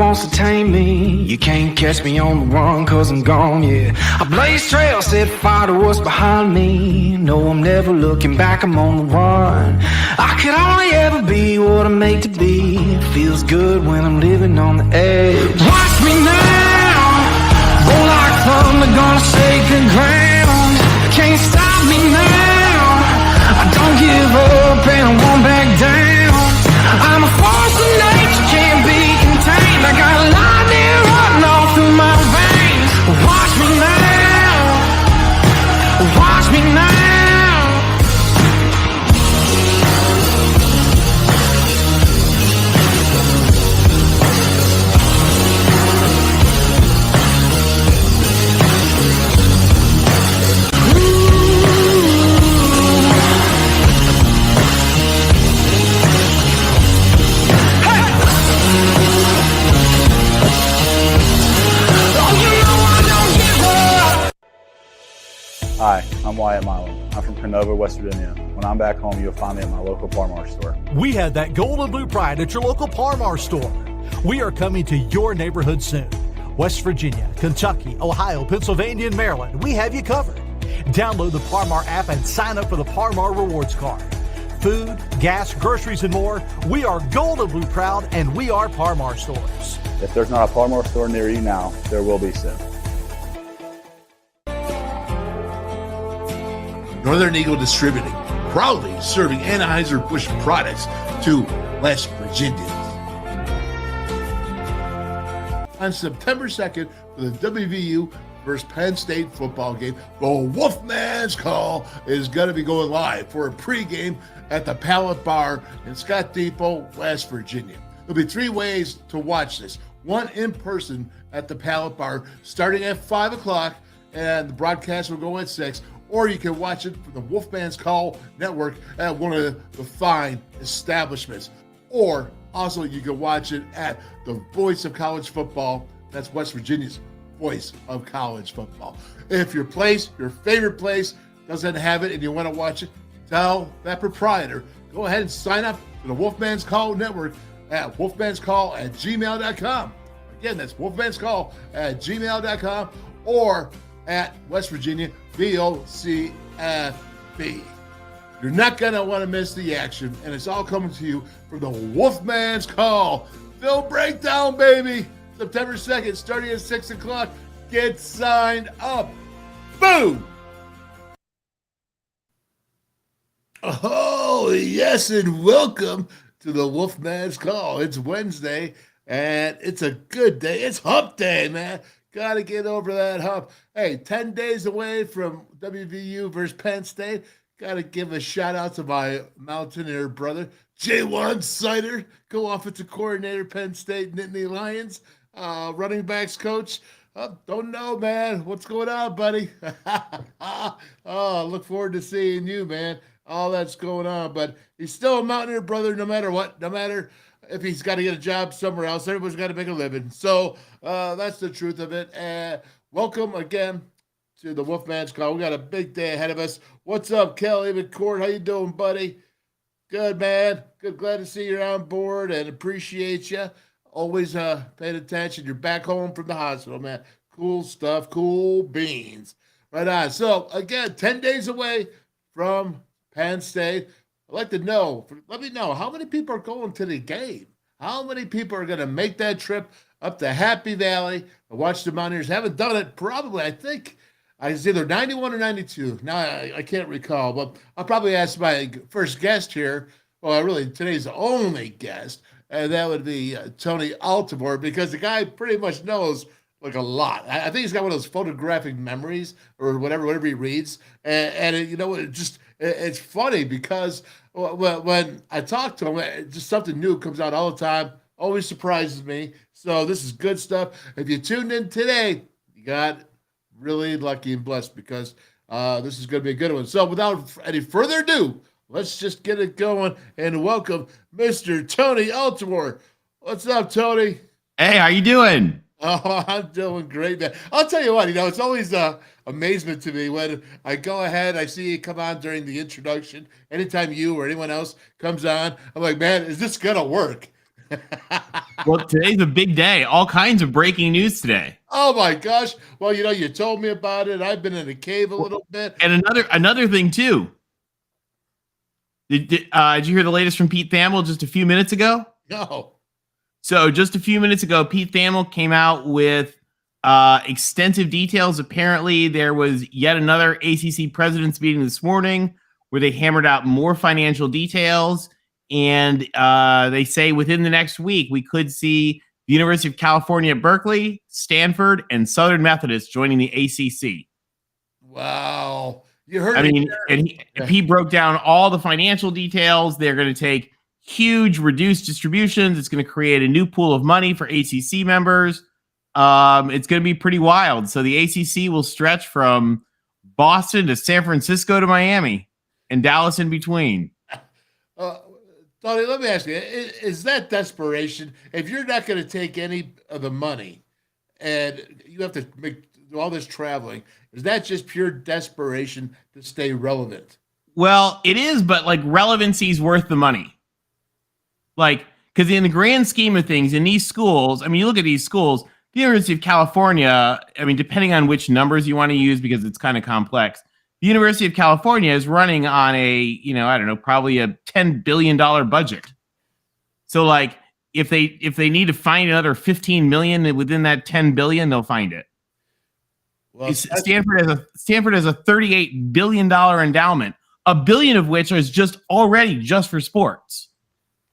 wants to tame me. You can't catch me on the run, cause I'm gone, yeah. I blaze trails, set fire to what's behind me. No, I'm never looking back, I'm on the run. I could only ever be what I'm made to be. It feels good when I'm living on the edge. Watch me now, roll like thunder, gonna shake the ground. Can't stop me now, I don't give up and I won't back down. I'm a force of nature, can't be contained. I got lightning running all through my veins. Watch me now, watch me now. Hi, I'm Wyatt Milam. I'm from Canova, West Virginia. When I'm back home, you'll find me at my local Par-Mar store. We have that gold and blue pride at your local Par-Mar store. We are coming to your neighborhood soon. West Virginia, Kentucky, Ohio, Pennsylvania, and Maryland, we have you covered. Download the Par-Mar app and sign up for the Par-Mar rewards card. Food, gas, groceries, and more. We are gold and blue proud, and we are Par-Mar stores. If there's not a Par-Mar store near you now, there will be soon. Northern Eagle Distributing, proudly serving Anheuser-Busch products to West Virginians. On September 2nd, for the WVU versus Penn State football game, the Wolfman's Call is going to be going live for a pregame at the Pallet Bar in Scott Depot, West Virginia. There'll be 3 ways to watch this. One in person at the Pallet Bar starting at 5 o'clock, and the broadcast will go at 6. Or you can watch it from the WolfMan's Call Network at one of the fine establishments. Or also you can watch it at the Voice of College Football. That's West Virginia's Voice of College Football. If your place, your favorite place, doesn't have it and you want to watch it, tell that proprietor. Go ahead and sign up to the WolfMan's Call Network at wolfmanscall@gmail.com. Again, that's wolfmanscall@gmail.com or at West Virginia VOCFB. You're not going to want to miss the action, and it's all coming to you from the Wolfman's Call. Phil Breakdown, baby. September 2nd, starting at 6 o'clock. Get signed up. Boom! Oh, yes, and welcome to the Wolfman's Call. It's Wednesday, and it's a good day. It's hump day, man. Got to get over that hump. Hey, 10 days away from WVU versus Penn State. Got to give a shout out to my Mountaineer brother, J1 Sider, co-offensive coordinator, Penn State Nittany Lions, running backs coach. Don't know, man. What's going on, buddy? Look forward to seeing you, man. All that's going on. But he's still a Mountaineer brother no matter what, no matter if he's got to get a job somewhere else. Everybody's got to make a living. So that's the truth of it. Welcome again to the Wolfman's Call. We got a big day ahead of us. What's up, Kelly McCord? How you doing, buddy? Good, man. Good. Glad to see you're on board and appreciate you. Always paying attention. You're back home from the hospital, man. Cool stuff. Cool beans. Right on. So, again, 10 days away from Penn State. I'd like to know, let me know, how many people are going to the game? How many people are going to make that trip up to Happy Valley and watch the Mountaineers? Haven't done it probably, I think, it's either 91 or 92. Now, I can't recall, but I'll probably ask my first guest here, well, really today's only guest, and that would be Tony Altimore, because the guy pretty much knows like a lot. I think he's got one of those photographic memories or whatever he reads. And you know, it's funny because when I talk to him, just something new comes out all the time. Always surprises me. So this is good stuff. If you tuned in today, you got really lucky and blessed, because this is going to be a good one. So without any further ado, let's just get it going and welcome Mr. Tony Altimore. What's up, Tony? Hey, how you doing? Oh, I'm doing great, man. I'll tell you what, it's always amazement to me when I go ahead, I see you come on during the introduction. Anytime you or anyone else comes on, I'm like, man, is this going to work? Well, today's a big day. All kinds of breaking news today. Oh my gosh. Well, you told me about it. I've been in a cave a little bit. And another thing too. Did you hear the latest from Pete Thamel just a few minutes ago? No. So just a few minutes ago, Pete Thamel came out with extensive details. Apparently, there was yet another ACC president's meeting this morning where they hammered out more financial details. And they say within the next week, we could see the University of California at Berkeley, Stanford, and Southern Methodist joining the ACC. Wow. You heard he broke down all the financial details. They're going to take huge reduced distributions. It's going to create a new pool of money for ACC members. It's going to be pretty wild. So the ACC will stretch from Boston to San Francisco to Miami and Dallas in between. Tony, let me ask you, is that desperation? If you're not going to take any of the money and you have to do all this traveling, is that just pure desperation to stay relevant? Well, it is, but like relevancy is worth the money. Like, because in the grand scheme of things, in these schools, I mean, you look at these schools, the University of California, I mean, depending on which numbers you want to use, because it's kind of complex, the University of California is running on a, I don't know, probably a $10 billion budget. So like, if they need to find another 15 million within that 10 billion, they'll find it. Well, Stanford has a $38 billion endowment, $1 billion of which is just for sports.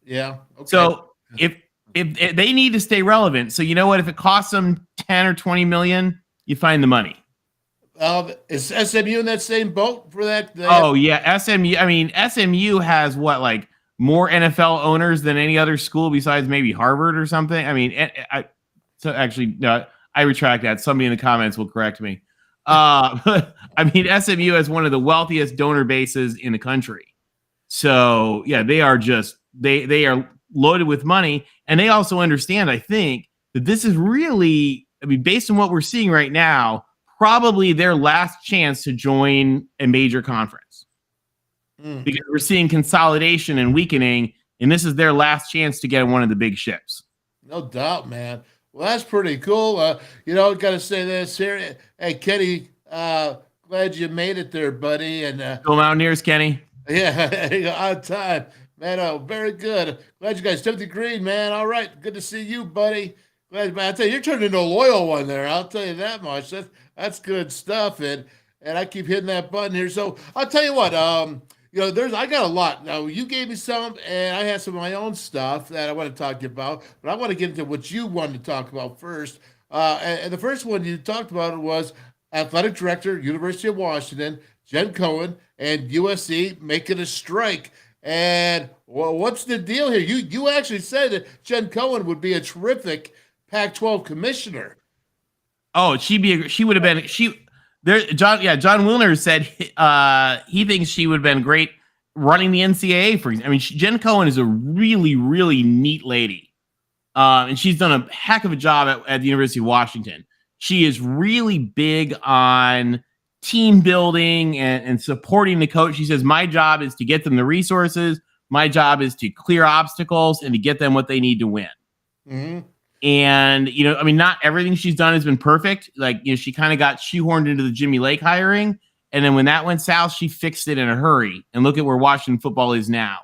Yeah. Okay. So if they need to stay relevant, so you know what? If it costs them 10 or 20 million, you find the money. Is SMU in that same boat for that? Oh yeah, SMU. I mean, SMU has what, like more NFL owners than any other school besides maybe Harvard or something. I mean, no, I retract that. Somebody in the comments will correct me. But I mean, SMU has one of the wealthiest donor bases in the country. So yeah, they are loaded with money, and they also understand, I think, that this is really, I mean, based on what we're seeing right now, probably their last chance to join a major conference. Because we're seeing consolidation and weakening, and this is their last chance to get on one of the big ships. No doubt, man. Well, that's pretty cool. Got to say this here. Hey, Kenny, glad you made it there, buddy. And go Mountaineers, Kenny. Yeah, on time. Man, very good. Glad you guys. Timothy Green, man. All right. Good to see you, buddy. Glad, man. I tell you, you're turning into a loyal one there. I'll tell you that much. That's good stuff. And I keep hitting that button here. So I'll tell you what, I got a lot. Now, you gave me some, and I have some of my own stuff that I want to talk to you about. But I want to get into what you wanted to talk about first. And the first one you talked about was Athletic Director, University of Washington, Jen Cohen, and USC making a strike. And well, what's the deal here? You actually said that Jen Cohen would be a terrific Pac-12 commissioner. Oh, John Wilner said he thinks she would have been great running the NCAA for. I mean, Jen Cohen is a really, really neat lady, and she's done a heck of a job at the University of Washington. She is really big on team building and supporting the coach. She says, my job is to get them the resources. My job is to clear obstacles and to get them what they need to win. Mm-hmm. And, I mean, not everything she's done has been perfect. Like, she kind of got shoehorned into the Jimmy Lake hiring. And then when that went south, she fixed it in a hurry. And look at where Washington football is now.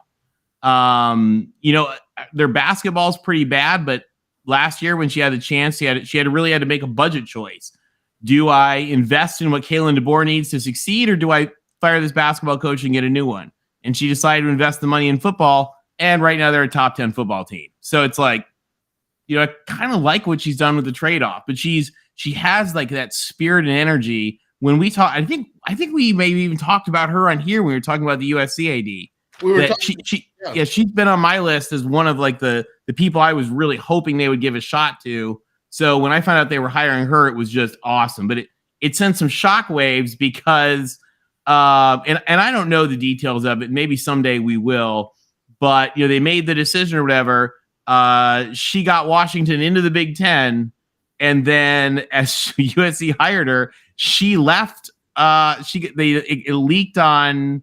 Their basketball's pretty bad, but last year when she had the chance, she really had to make a budget choice. Do I invest in what Kalen DeBoer needs to succeed, or do I fire this basketball coach and get a new one? And she decided to invest the money in football. And right now they're a top 10 football team. So it's like, I kind of like what she's done with the trade-off, but she has like that spirit and energy. When we talk, I think we maybe even talked about her on here when we were talking about the USC AD. She's been on my list as one of like the people I was really hoping they would give a shot to. So when I found out they were hiring her, it was just awesome. But it sent some shockwaves because, and I don't know the details of it. Maybe someday we will. But they made the decision or whatever. She got Washington into the Big Ten, and then as USC hired her, she left. It leaked on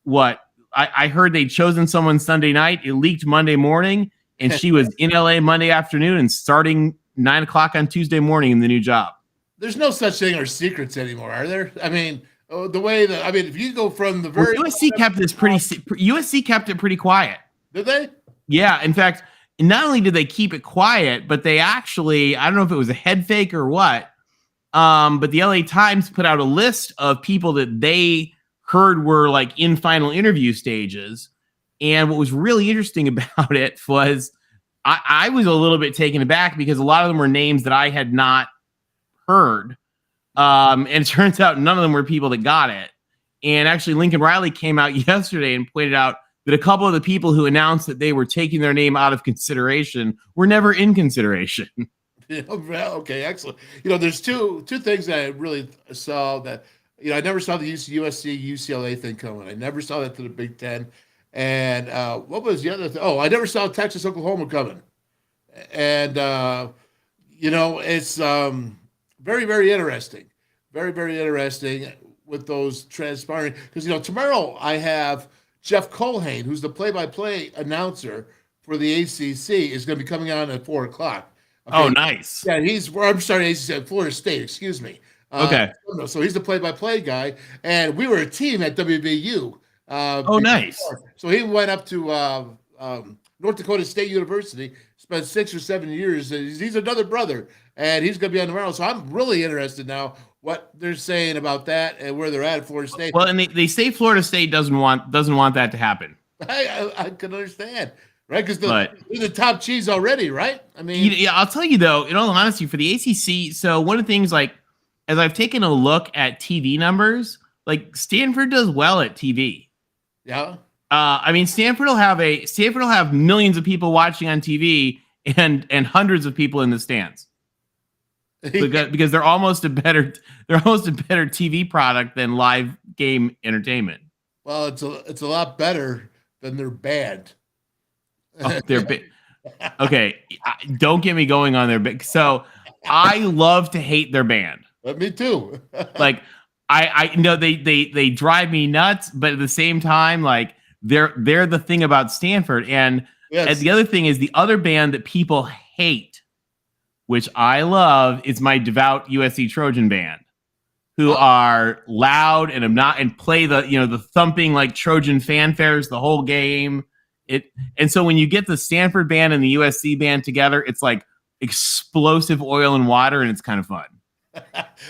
what I heard they'd chosen someone Sunday night. It leaked Monday morning, and she was in LA Monday afternoon and starting 9 o'clock on Tuesday morning in the new job. There's no such thing as secrets anymore, are there? I mean, the way that if you go from the very USC kept it pretty quiet. Did they? Yeah, in fact, not only did they keep it quiet, but they actually, I don't know if it was a head fake or what, but the LA Times put out a list of people that they heard were like in final interview stages. And what was really interesting about it was I was a little bit taken aback because a lot of them were names that I had not heard. And it turns out none of them were people that got it. And actually, Lincoln Riley came out yesterday and pointed out that a couple of the people who announced that they were taking their name out of consideration were never in consideration. Okay, excellent. There's two things that I really saw that, I never saw the USC UCLA thing coming. I never saw that to the Big Ten. And what was the other thing? Oh, I never saw Texas Oklahoma coming. And, it's very, very interesting. Very, very interesting with those transpiring. Because, tomorrow I have Jeff Colhane, who's the play-by-play announcer for the ACC, is going to be coming on at 4 o'clock. Okay? Oh, nice. Yeah, I'm sorry, ACC, Florida State, excuse me. Okay. So he's the play-by-play guy, and we were a team at WVU. Nice. So he went up to North Dakota State University, spent 6 or 7 years. He's another brother, and he's going to be on tomorrow. So I'm really interested now what they're saying about that and where they're at Florida State. Well, and they say Florida State doesn't want that to happen. I can understand, right? Because they're the top cheese already, right? I mean, yeah, I'll tell you though, in all honesty, for the ACC, so one of the things, like, as I've taken a look at TV numbers, like Stanford does well at TV. Yeah. Stanford will have millions of people watching on TV and hundreds of people in the stands. Because they're almost a better TV product than live game entertainment. Well, it's a lot better than their band. Oh, okay, don't get me going on their band. So I love to hate their band. Me too. Like I know they drive me nuts, but at the same time, like they're the thing about Stanford. And the other thing is the other band that people hate, which I love, is my devout USC Trojan band, who are loud and play the thumping like Trojan fanfares the whole game. And so when you get the Stanford band and the USC band together, it's like explosive oil and water, and it's kind of fun.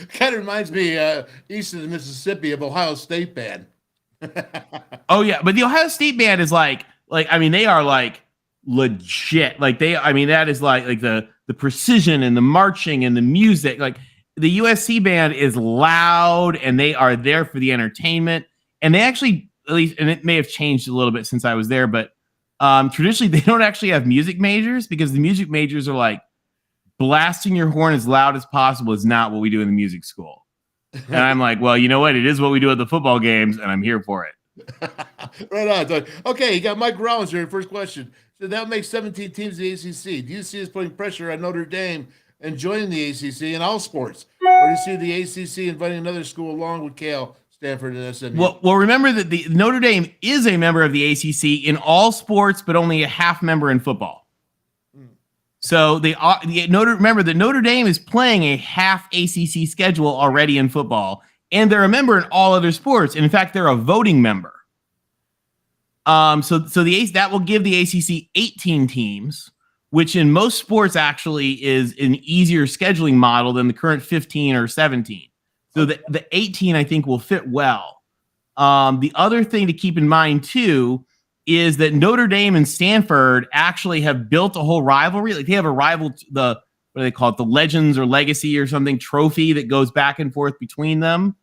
Kind of reminds me east of the Mississippi of Ohio State band. Oh yeah, but the Ohio State band is like they are like legit. Like that is like the precision and the marching and the music. Like the USC band is loud and they are there for the entertainment. And they actually, at least, and it may have changed a little bit since I was there, but traditionally they don't actually have music majors, because the music majors are like, blasting your horn as loud as possible is not what we do in the music school. And I'm like, well, you know what? It is what we do at the football games, and I'm here for it. Right on. Okay, you got Mike Rollins here. First question. So that makes 17 teams in the ACC. Do you see us putting pressure on Notre Dame and joining the ACC in all sports? Or do you see the ACC inviting another school along with Cal, Stanford, and SMU? Well, remember that the Notre Dame is a member of the ACC in all sports, but only a half member in football. So remember that Notre Dame is playing a half ACC schedule already in football, and they're a member in all other sports. And in fact, they're a voting member. So that will give the ACC 18 teams, which in most sports actually is an easier scheduling model than the current 15 or 17. So the 18 I think will fit well. The other thing to keep in mind too is that Notre Dame and Stanford actually have built a whole rivalry. Like they have a rival, what do they call it? The Legends or Legacy or something trophy that goes back and forth between them.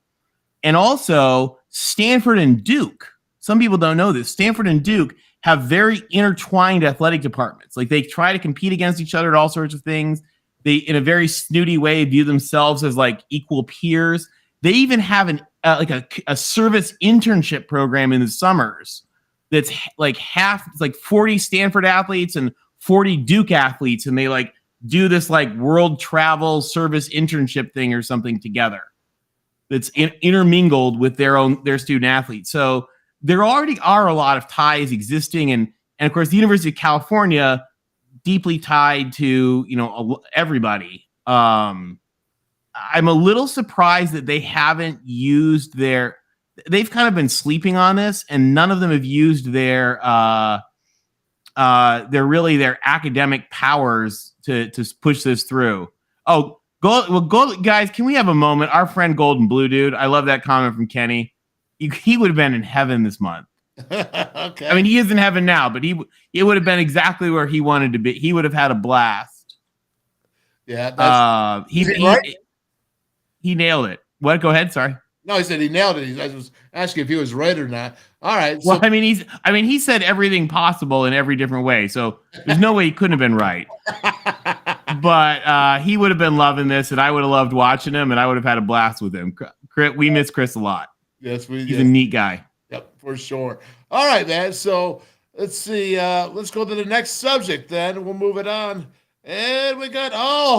And also Stanford and Duke. Some people don't know this. Stanford and Duke have very intertwined athletic departments. Like they try to compete against each other at all sorts of things. They, in a very snooty way, view themselves as like equal peers. They even have a service internship program in the summers. That's like it's like 40 Stanford athletes and 40 Duke athletes. And they like do this like world travel service internship thing or something together. That's intermingled with their student athletes. So there already are a lot of ties existing. And of course, the University of California deeply tied to, everybody. I'm a little surprised that they haven't used they've kind of been sleeping on this, and none of them have used their academic powers to push this through. Oh, Gold guys, can we have a moment? Our friend Golden Blue Dude, I love that comment from Kenny. He would have been in heaven this month. Okay. I mean, he is in heaven now, but it would have been exactly where he wanted to be. He would have had a blast. Yeah. That's, he nailed it. What? Go ahead. Sorry. No, he said he nailed it. I was asking if he was right or not. All right. Well, he said everything possible in every different way. So there's no way he couldn't have been right. But he would have been loving this, and I would have loved watching him, and I would have had a blast with him. We miss Chris a lot. Yes, he's a neat guy. Yep, for sure. All right, man. So let's see. Let's go to the next subject then. We'll move it on. And we got,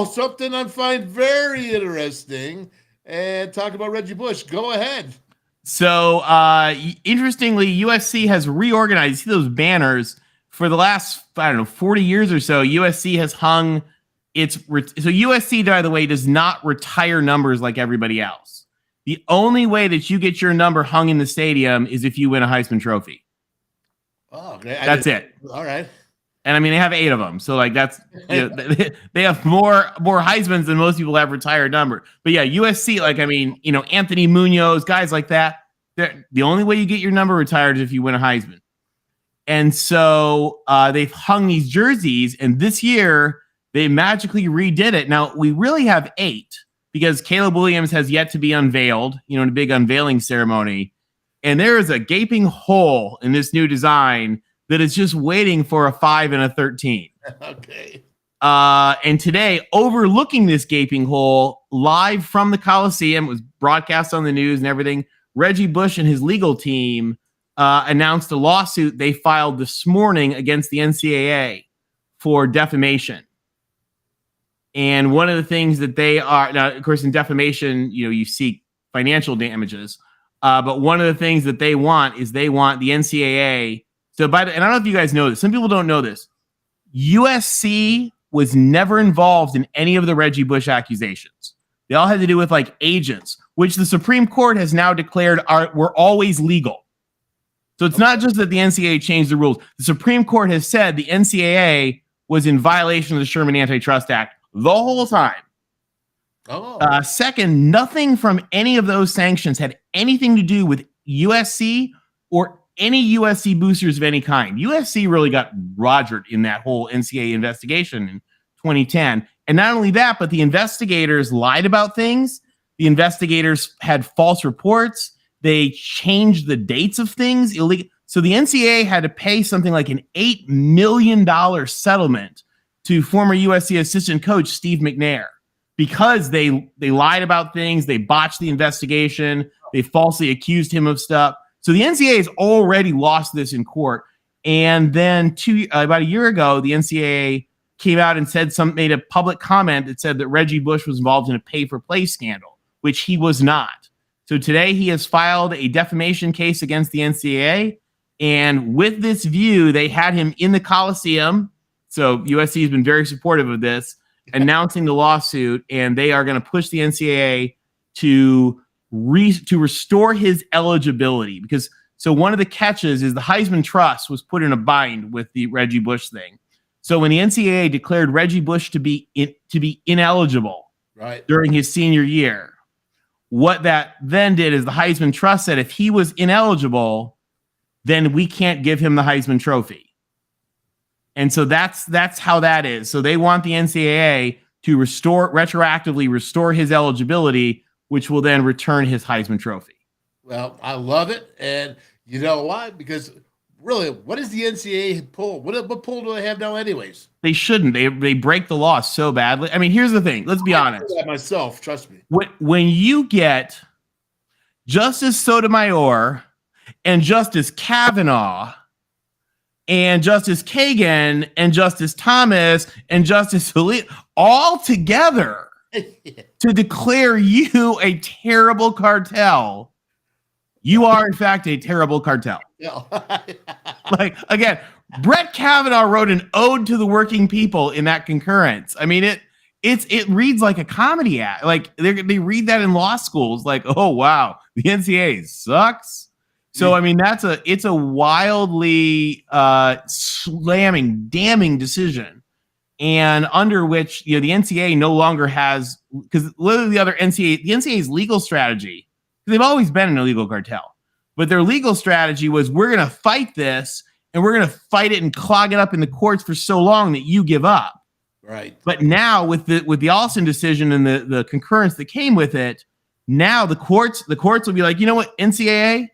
something I find very interesting. And talk about Reggie Bush. Go ahead. So, interestingly, USC has reorganized. You see those banners for the last, 40 years or so. USC has hung so USC, by the way, does not retire numbers like everybody else. The only way that you get your number hung in the stadium is if you win a Heisman Trophy. Oh, okay. That's it. All right. And I mean, they have 8 of them. So that's, they have more Heismans than most people have retired number. But yeah, USC, Anthony Munoz, guys like that, the only way you get your number retired is if you win a Heisman. And so they've hung these jerseys, and this year they magically redid it. Now, we really have 8 because Caleb Williams has yet to be unveiled, in a big unveiling ceremony. And there is a gaping hole in this new design that is just waiting for a 5 and a 13. Okay. And today, overlooking this gaping hole, live from the Coliseum, it was broadcast on the news and everything, Reggie Bush and his legal team announced a lawsuit they filed this morning against the NCAA for defamation. And one of the things that they are, now, of course, in defamation, you seek financial damages. But one of the things that they want is the NCAA. So and I don't know if you guys know this. Some people don't know this. USC was never involved in any of the Reggie Bush accusations. They all had to do with agents, which the Supreme Court has now declared were always legal. So it's not just that the NCAA changed the rules. The Supreme Court has said the NCAA was in violation of the Sherman Antitrust Act the whole time. Oh. Second, nothing from any of those sanctions had anything to do with USC or any USC boosters of any kind. USC really got rogered in that whole NCAA investigation in 2010. And not only that, but the investigators lied about things. The investigators had false reports. They changed the dates of things illegal. So the NCAA had to pay something like an $8 million settlement to former USC assistant coach Steve McNair because they lied about things. They botched the investigation. They falsely accused him of stuff. So the NCAA has already lost this in court. And then about a year ago, the NCAA came out and made a public comment that said that Reggie Bush was involved in a pay-for-play scandal, which he was not. So today he has filed a defamation case against the NCAA. And with this view, they had him in the Coliseum. So USC has been very supportive of this, announcing the lawsuit, and they are going to push the NCAA to restore his eligibility. Because one of the catches is the Heisman Trust was put in a bind with the Reggie Bush thing. So when the NCAA declared Reggie Bush to be ineligible during his senior year, what that then did is the Heisman Trust said if he was ineligible, then we can't give him the Heisman Trophy. And so that's how that is. So they want the NCAA to retroactively restore his eligibility, which will then return his Heisman Trophy. Well, I love it. And you know why? Because really, what is the NCAA pull? What pull do they have now anyways? They shouldn't. They break the law so badly. I mean, here's the thing. Let's be honest. I do that myself, trust me. When you get Justice Sotomayor and Justice Kavanaugh and Justice Kagan and Justice Thomas and Justice Alito all together to declare you a terrible cartel, you are in fact a terrible cartel. Yeah. Again, Brett Kavanaugh wrote an ode to the working people in that concurrence. I mean, it reads like a comedy act. Like they read that in law schools. Like, oh wow, the NCAA sucks. So I mean, it's a wildly slamming, damning decision, and under which the NCAA no longer has, because literally the NCAA's legal strategy, they've always been an illegal cartel, but their legal strategy was, we're going to fight this, and we're going to fight it and clog it up in the courts for so long that you give up. Right. But now with the Alston decision and the concurrence that came with it, now the courts will be like, you know what, NCAA,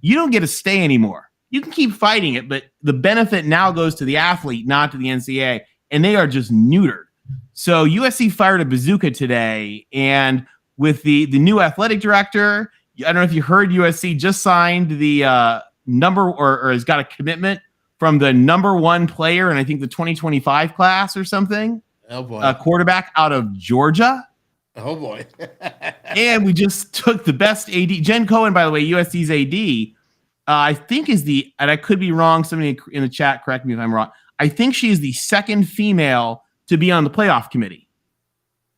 you don't get to stay anymore. You can keep fighting it, but the benefit now goes to the athlete, not to the NCAA, and they are just neutered. So USC fired a bazooka today, and with the new athletic director, I don't know if you heard, USC just signed the number or has got a commitment from the number one player in, I think, the 2025 class or something. Oh boy. A quarterback out of Georgia. Oh boy. And we just took the best AD. Jen Cohen, by the way, USC's AD, I think and I could be wrong, somebody in the chat, correct me if I'm wrong, I think she is the second female to be on the playoff committee.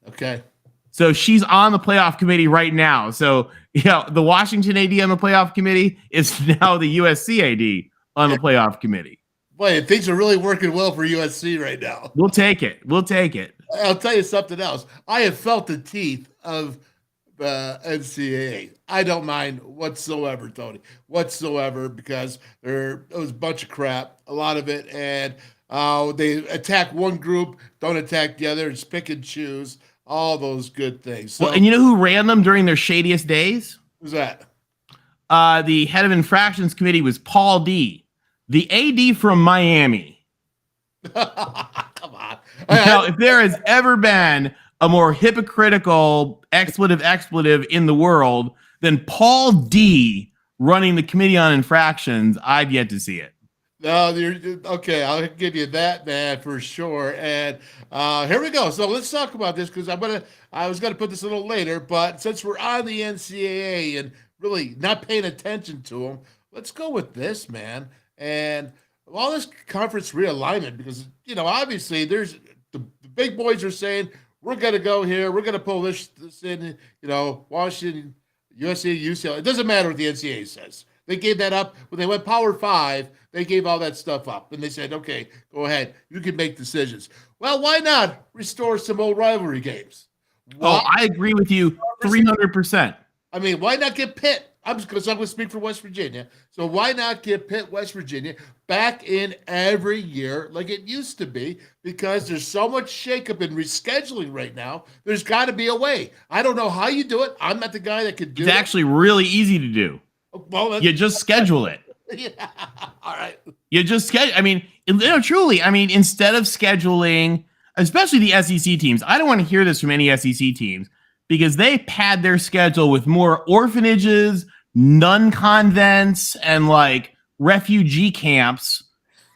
Okay. So she's on the playoff committee right now. So, the Washington AD on the playoff committee is now the USC AD on the playoff committee. Boy, things are really working well for USC right now. We'll take it. I'll tell you something else. I have felt the teeth of the NCAA. I don't mind whatsoever, Tony, because it was a bunch of crap, a lot of it, and they attack one group, don't attack the other, just pick and choose, all those good things. So, well, and you know who ran them during their shadiest days? Who's that? The head of infractions committee was Paul D., the AD from Miami. Come on. Now, if there has ever been a more hypocritical expletive in the world than Paul D. running the committee on infractions, I've yet to see it. No, okay. I'll give you that, man, for sure. And here we go. So let's talk about this, because I was gonna put this a little later, but since we're on the NCAA and really not paying attention to them, let's go with this, man. And all this conference realignment, because obviously there's the big boys are saying, we're gonna go here, we're gonna pull this in, Washington, USC, UCLA. It doesn't matter what the NCAA says. They gave that up when they went Power 5. They gave all that stuff up, and they said, "Okay, go ahead. You can make decisions." Well, why not restore some old rivalry games? I agree with you 300%. I mean, why not get Pitt? I'm going to speak for West Virginia. So why not get Pitt, West Virginia, back in every year like it used to be? Because there's so much shakeup and rescheduling right now. There's got to be a way. I don't know how you do it. I'm not the guy that could do it. It's actually really easy to do. Well, you just schedule it. Yeah. All right. You just schedule. I mean, truly, instead of scheduling, especially the SEC teams, I don't want to hear this from any SEC teams, because they pad their schedule with more orphanages, nun convents, and like refugee camps,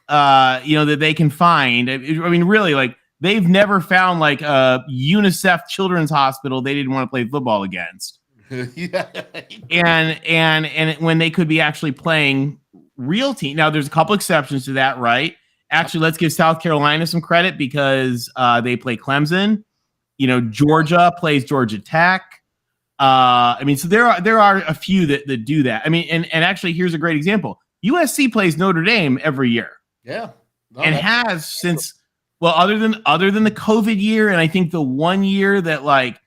that they can find. I mean, really, like, they've never found like a UNICEF children's hospital they didn't want to play football against. Yeah. And when they could be actually playing real team. Now, there's a couple exceptions to that, right? Actually, let's give South Carolina some credit, because they play Clemson. Georgia plays Georgia Tech. So there are a few that do that. I mean, and actually, here's a great example. USC plays Notre Dame every year. Yeah. And has since, well, other than the COVID year, and I think the 1 year that, like,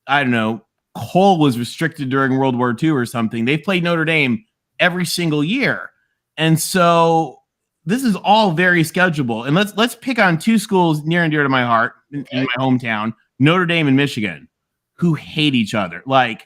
I don't know, coal was restricted during World War II or something, they've played Notre Dame every single year. And so this is all very schedulable. And let's pick on two schools near and dear to my heart in my hometown, Notre Dame and Michigan, who hate each other. Like,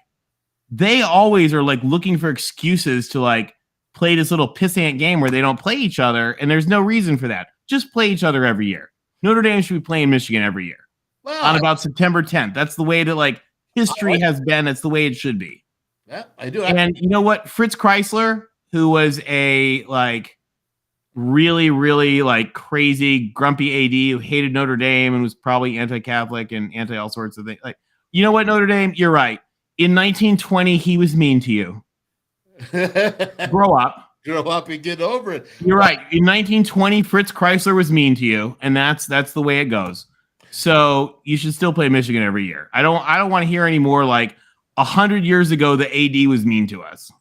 they always are like looking for excuses to like play this little pissant game where they don't play each other. And there's no reason for that. Just play each other every year. Notre Dame should be playing Michigan every year on about September 10th. That's the way that like history has been. That's the way it should be. Yeah, I do. And you know what? Fritz Chrysler, who was a like really, really like crazy, grumpy AD who hated Notre Dame and was probably anti-Catholic and anti all sorts of things. Like, you know what, Notre Dame? You're right. In 1920, he was mean to you. Grow up. grow up and get over it. You're right. In 1920, Fritz Chrysler was mean to you, and that's the way it goes. So you should still play Michigan every year. I don't want to hear any more like 100 years ago the AD was mean to us.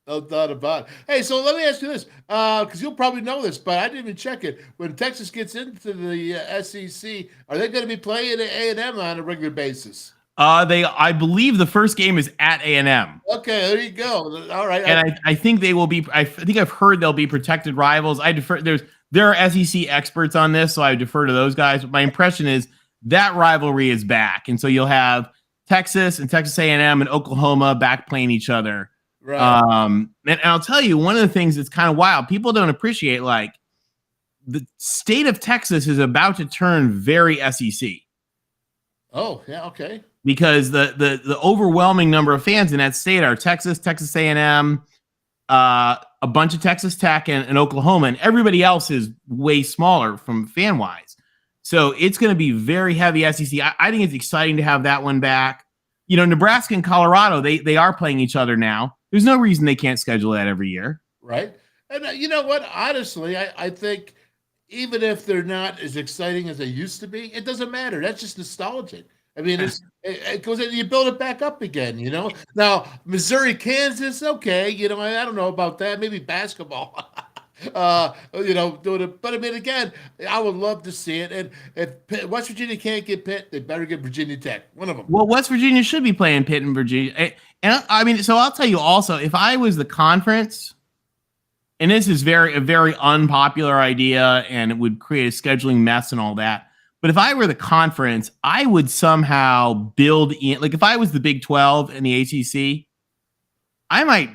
No doubt about it. Hey, so let me ask you this, because you'll probably know this, but I didn't even check it. When Texas gets into the SEC, are they going to be playing at A&M on a regular basis? I believe the first game is at A&M. Okay, there you go. All right. And I think they will be. I think I've heard they'll be protected rivals. I defer. There are SEC experts on this, so I defer to those guys. But my impression is that rivalry is back, and so you'll have Texas and Texas A&M and Oklahoma back playing each other. Right. And I'll tell you, one of the things that's kind of wild, people don't appreciate, like the state of Texas is about to turn very SEC. Oh, yeah, okay. Because the overwhelming number of fans in that state are Texas, Texas A&M, a bunch of Texas Tech and Oklahoma, and everybody else is way smaller from fan wise. So it's going to be very heavy SEC. I think it's exciting to have that one back. You know, Nebraska and Colorado, they are playing each other now. There's no reason they can't schedule that every year. Right. And you know what? Honestly, I think even if they're not as exciting as they used to be, it doesn't matter. That's just nostalgic. I mean, it goes in, you build it back up again, you know. Now, Missouri, Kansas, okay, you know, I don't know about that. Maybe basketball, you know, doing it. But I mean, again, I would love to see it. And if West Virginia can't get Pitt, they better get Virginia Tech. One of them. Well, West Virginia should be playing Pitt and Virginia. And I mean, so I'll tell you also, if I was the conference, and this is a very unpopular idea, and it would create a scheduling mess and all that. But if I were the conference, I would somehow build in, like if I was the Big 12 and the ACC, I might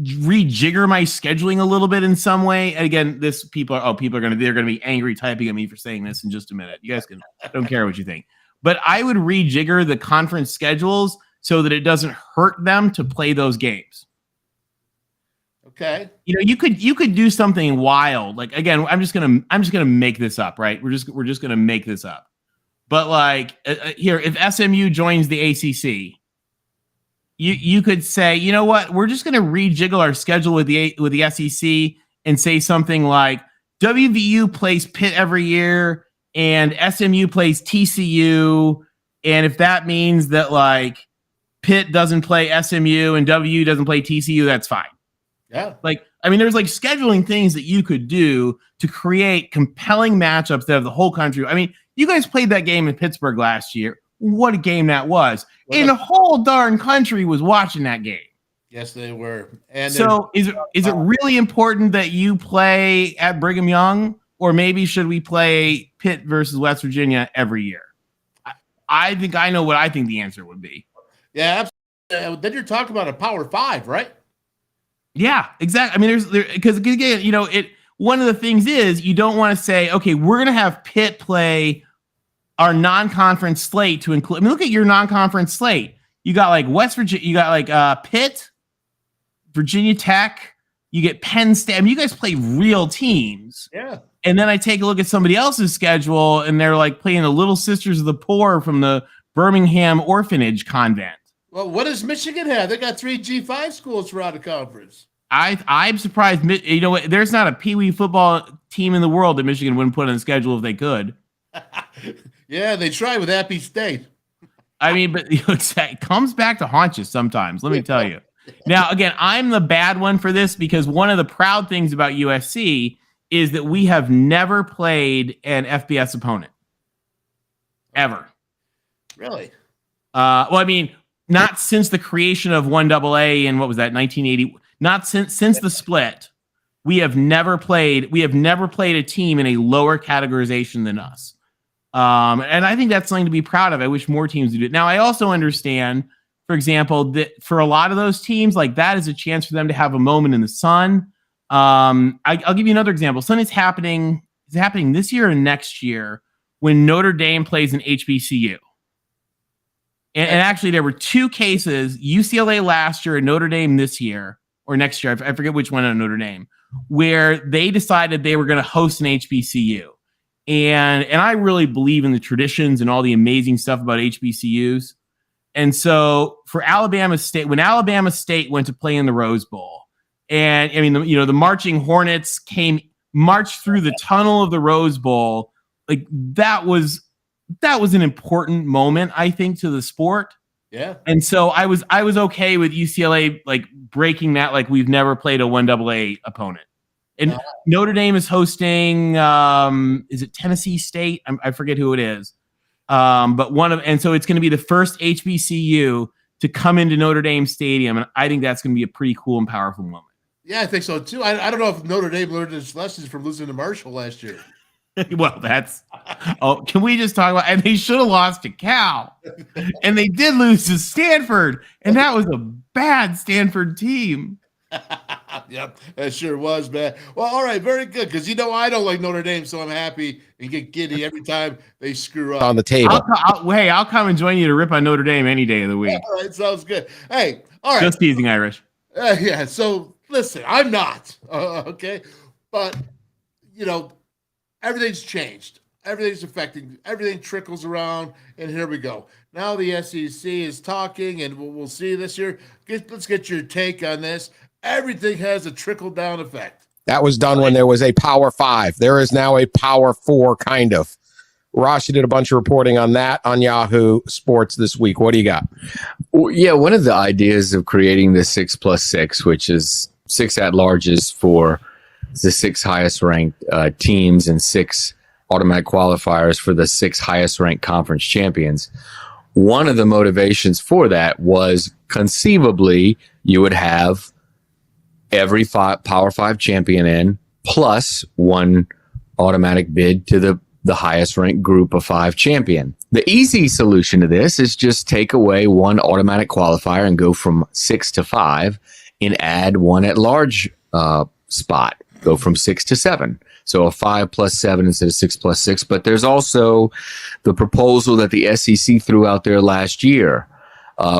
rejigger my scheduling a little bit in some way. And again, they're going to be angry typing at me for saying this in just a minute. You guys I don't care what you think, but I would rejigger the conference schedules so that it doesn't hurt them to play those games. Okay. You know, you could do something wild. Like again, I'm just gonna make this up, right? We're just gonna make this up. But like here, if SMU joins the ACC, you could say, you know what? We're just gonna rejiggle our schedule with the SEC and say something like WVU plays Pitt every year and SMU plays TCU, and if that means that like Pitt doesn't play SMU and WVU doesn't play TCU, that's fine. Yeah. Like, I mean, there's like scheduling things that you could do to create compelling matchups that have the whole country. I mean, you guys played that game in Pittsburgh last year. What a game that was. And the whole darn country was watching that game. Yes, they were. And so is it really important that you play at Brigham Young, or maybe should we play Pitt versus West Virginia every year? I think I know what I think the answer would be. Yeah, absolutely. Then you're talking about a Power 5, right? Yeah, exactly. I mean, because again, you know, one of the things is you don't want to say, okay, we're going to have Pitt play our non-conference slate to include. I mean, look at your non-conference slate. You got like West Virginia, you got like Pitt, Virginia Tech, you get Penn State. I mean, you guys play real teams. Yeah. And then I take a look at somebody else's schedule, and they're like playing the Little Sisters of the Poor from the Birmingham Orphanage Convent. Well, what does Michigan have? They got 3 G5 schools for out of conference. I'm surprised. You know what? There's not a Pee Wee football team in the world that Michigan wouldn't put on the schedule if they could. Yeah, they try with Appy State. I mean, but it comes back to haunt you sometimes. Let me tell you. Now, again, I'm the bad one for this because one of the proud things about USC is that we have never played an FBS opponent ever. Really? Well, I mean, not since the creation of 1AA in what was that 1980. Not since the split. We have never played a team in a lower categorization than us. And I think that's something to be proud of. I wish more teams would do it. Now, I also understand, for example, that for a lot of those teams, like that is a chance for them to have a moment in the sun. I'll give you another example. Something is happening this year and next year when Notre Dame plays an HBCU. And actually, there were 2 cases, UCLA last year and Notre Dame this year, or next year, I forget which one on Notre Dame, where they decided they were going to host an HBCU. And I really believe in the traditions and all the amazing stuff about HBCUs. And so for Alabama State, when Alabama State went to play in the Rose Bowl, And I mean, the marching Hornets marched through the tunnel of the Rose Bowl. Like that was an important moment, I think, to the sport. Yeah. And so I was okay with UCLA like breaking that, like we've never played a 1AA opponent. And Notre Dame is hosting, is it Tennessee State? I forget who it is. But so it's going to be the first HBCU to come into Notre Dame Stadium. And I think that's going to be a pretty cool and powerful moment. Yeah, I think so too. I don't know if Notre Dame learned its lessons from losing to Marshall last year. Well, can we just talk about, and they should have lost to Cal, and they did lose to Stanford, and that was a bad Stanford team. Yep, that sure was, man. Well, all right, very good, because I don't like Notre Dame, so I'm happy and get giddy every time they screw up. On the table. I'll come and join you to rip on Notre Dame any day of the week. All right, sounds good. Hey, all right. Just teasing, Irish. Yeah, so listen, I'm not, okay? But, everything's changed. Everything's affecting. Everything trickles around, and here we go. Now the SEC is talking, and we'll see this year. Let's get your take on this. Everything has a trickle-down effect. That was done when there was a Power 5. There is now a Power 4, kind of. Ross, you did a bunch of reporting on that on Yahoo Sports this week. What do you got? Well, yeah, one of the ideas of creating the 6+6, which is 6 at-larges for the 6 highest ranked teams and 6 automatic qualifiers for the 6 highest ranked conference champions. One of the motivations for that was conceivably you would have every Power 5 champion in plus 1 automatic bid to the highest ranked group of 5 champion. The easy solution to this is just take away 1 automatic qualifier and go from 6 to 5 and add 1 at large spot. Go from 6 to 7. So a 5+7 instead of 6+6. But there's also the proposal that the SEC threw out there last year,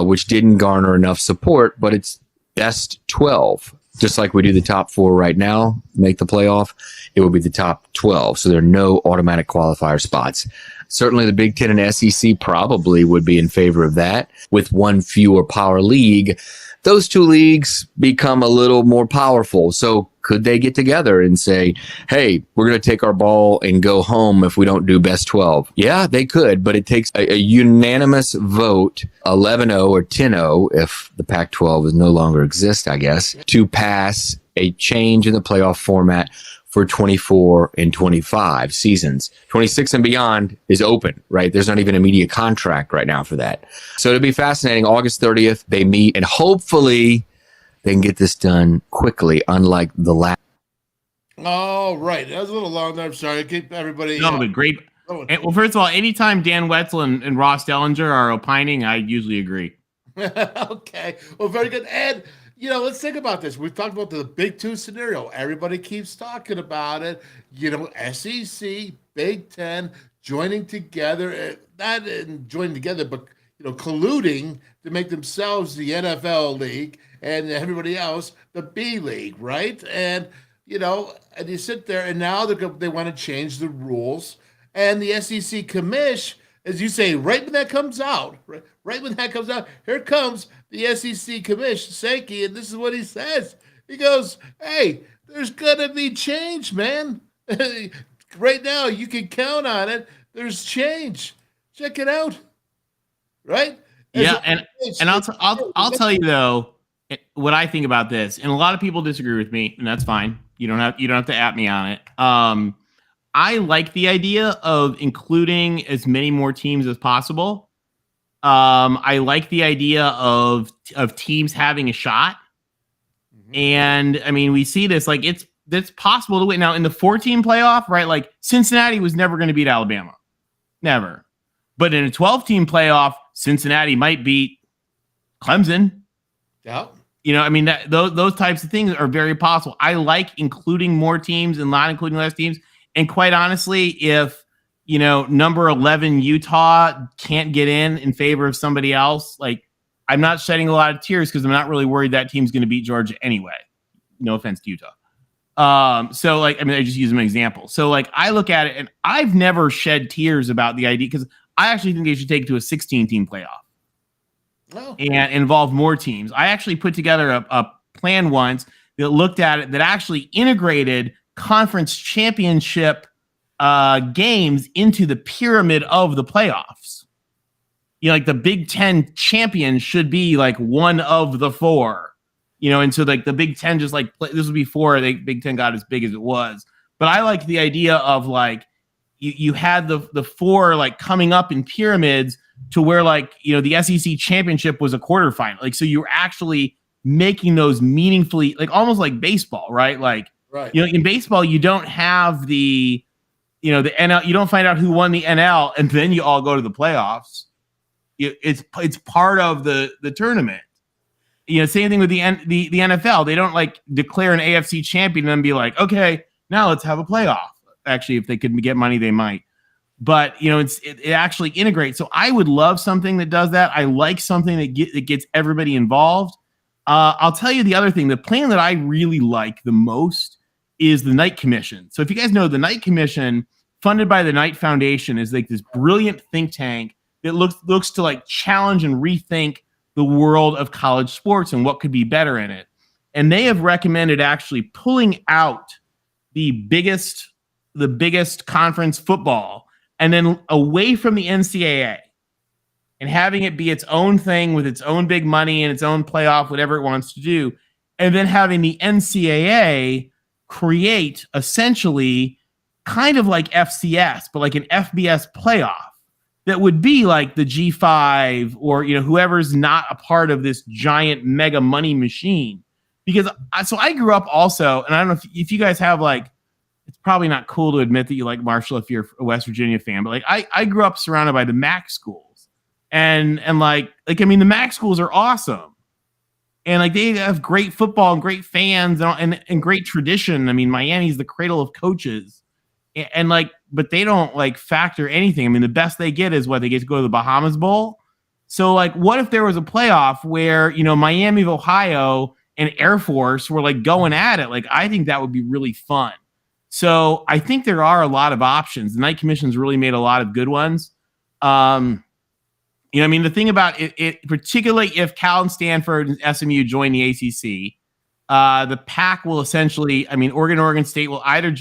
which didn't garner enough support, but it's best 12. Just like we do the top 4 right now, make the playoff, it will be the top 12. So there are no automatic qualifier spots. Certainly the Big Ten and SEC probably would be in favor of that. With 1 fewer power league, those 2 leagues become a little more powerful. So could they get together and say, hey, we're going to take our ball and go home if we don't do best 12? Yeah, they could, but it takes a unanimous vote, 11-0 or 10-0, if the Pac-12 no longer exists, I guess, to pass a change in the playoff format for 24 and 25 seasons. 26 and beyond is open, right? There's not even a media contract right now for that. So it'll be fascinating. August 30th, they meet, and hopefully they can get this done quickly, unlike the last. Oh, right. That was a little long there. I'm sorry. I keep everybody. No, but great. Well, first of all, anytime Dan Wetzel and Ross Dellinger are opining, I usually agree. Okay. Well, very good. And, let's think about this. We've talked about the Big 2 scenario. Everybody keeps talking about it. SEC, Big 10, joining together. Not joining together, but, colluding to make themselves the NFL league and everybody else the B league, right? And, and you sit there, and now they want to change the rules. And the SEC commish, as you say, right when that comes out, here comes the SEC commish, Sankey, and this is what he says. He goes, hey, there's going to be change, man. Right now, you can count on it. There's change. Check it out. Right? And I'll tell you, though, what I think about this, and a lot of people disagree with me, and that's fine. You don't have to at me on it. I like the idea of including as many more teams as possible. I like the idea of teams having a shot. Mm-hmm. And I mean, we see this, like it's possible to win. Now in the 14 playoff, right? Like Cincinnati was never going to beat Alabama. Never. But in a 12-team playoff, Cincinnati might beat Clemson. Yeah. I mean, those types of things are very possible. I like including more teams and not including less teams. And quite honestly, if, number 11 Utah can't get in favor of somebody else, like I'm not shedding a lot of tears because I'm not really worried that team's going to beat Georgia anyway. No offense to Utah. So like, I mean, I just use an example. So like I look at it and I've never shed tears about the idea because I actually think they should take it to a 16-team playoff. And involve more teams. I actually put together a plan once that looked at it that actually integrated conference championship games into the pyramid of the playoffs. You know, like the Big Ten champion should be like one of the four, you know, and so like the Big Ten just like this was before the Big Ten got as big as it was. But I like the idea of like you had the four like coming up in pyramids to where like, you know, the SEC championship was a quarterfinal. Like, so you were actually making those meaningfully, like almost like baseball, right? Like, Right. you know, in baseball, you don't have the, you know, the NL, you don't find out who won the NL and then you all go to the playoffs. It's part of the tournament. You know, same thing with the NFL. They don't like declare an AFC champion and then be like, okay, now let's have a playoff. Actually, if they could get money, they might. But, you know, it actually integrates. So I would love something that does that. I like something that gets everybody involved. I'll tell you the other thing. The plan that I really like the most is the Knight Commission. So if you guys know, the Knight Commission, funded by the Knight Foundation, is like this brilliant think tank that looks to like challenge and rethink the world of college sports and what could be better in it. And they have recommended actually pulling out the biggest conference football and then away from the NCAA and having it be its own thing with its own big money and its own playoff, whatever it wants to do. And then having the NCAA create essentially kind of like FCS, but like an FBS playoff that would be like the G5 or, you know, whoever's not a part of this giant mega money machine. Because I grew up also, and I don't know if you guys have like, it's probably not cool to admit that you like Marshall if you're a West Virginia fan, but like I grew up surrounded by the MAC schools and like, I mean, the MAC schools are awesome. And like they have great football and great fans and great tradition. I mean, Miami's the cradle of coaches, and like, but they don't like factor anything. I mean, the best they get is what they get to go to the Bahamas Bowl. So like, what if there was a playoff where, you know, Miami of Ohio and Air Force were like going at it? Like, I think that would be really fun. So I think there are a lot of options. The Knight Commission's really made a lot of good ones. You know, I mean, the thing about it, particularly if Cal and Stanford and SMU join the ACC, the PAC will essentially, I mean, Oregon State will either,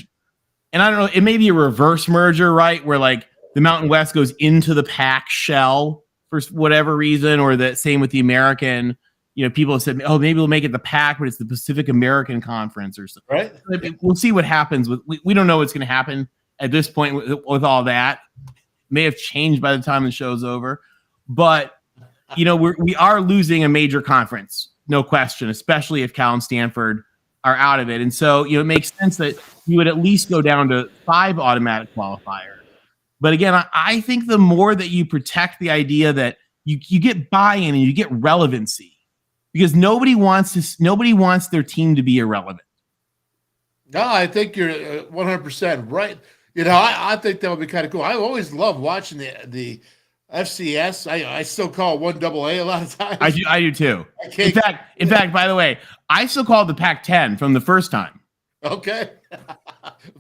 and I don't know, it may be a reverse merger, right? Where like the Mountain West goes into the PAC shell for whatever reason, or the same with the American, you know, people have said, oh, maybe we'll make it the PAC, but it's the Pacific American Conference or something. Right. We'll see what happens with, we don't know what's going to happen at this point with all that. It may have changed by the time the show's over. But, you know, we are losing a major conference, no question, especially if Cal and Stanford are out of it. And so, you know, it makes sense that you would at least go down to 5 automatic qualifiers. But again, I think the more that you protect the idea that you get buy-in and you get relevancy, because nobody wants their team to be irrelevant. No, I think you're 100% right. You know, I think that would be kind of cool. I always love watching the FCS. I still call it 1AA a lot of times. I do too. In fact, by the way, I still call it the Pac-10 from the first time. Okay.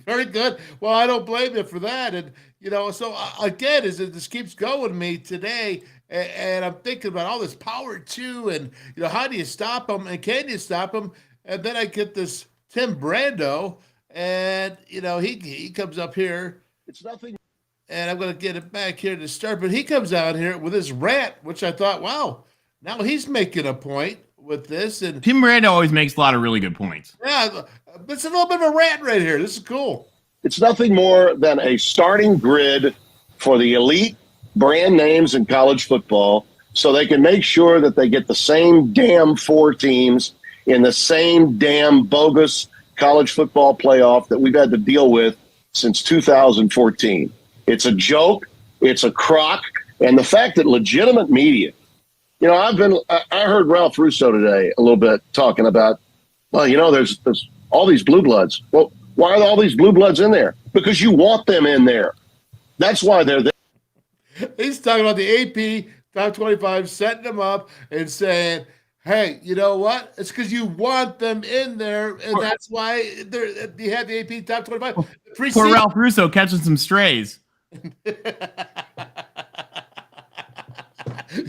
Very good. Well, I don't blame you for that. And, you know, so again, as this keeps going with me today, and I'm thinking about all this power too, and, you know, how do you stop them and can you stop them? And then I get this Tim Brando, and, you know, he comes up here. It's nothing. And I'm going to get it back here to start. But he comes out here with his rant, which I thought, wow, now he's making a point with this. And Tim Brando always makes a lot of really good points. Yeah, it's a little bit of a rant right here. This is cool. It's nothing more than a starting grid for the elite brand names in college football so they can make sure that they get the same damn 4 teams in the same damn bogus college football playoff that we've had to deal with since 2014. It's a joke. It's a crock. And the fact that legitimate media, you know, I heard Ralph Russo today a little bit talking about, well, you know, there's all these blue bloods. Well, why are all these blue bloods in there? Because you want them in there. That's why they're there. He's talking about the AP top 25, setting them up and saying, hey, you know what? It's because you want them in there, and that's why you have the AP top 25. Poor Ralph Russo catching some strays.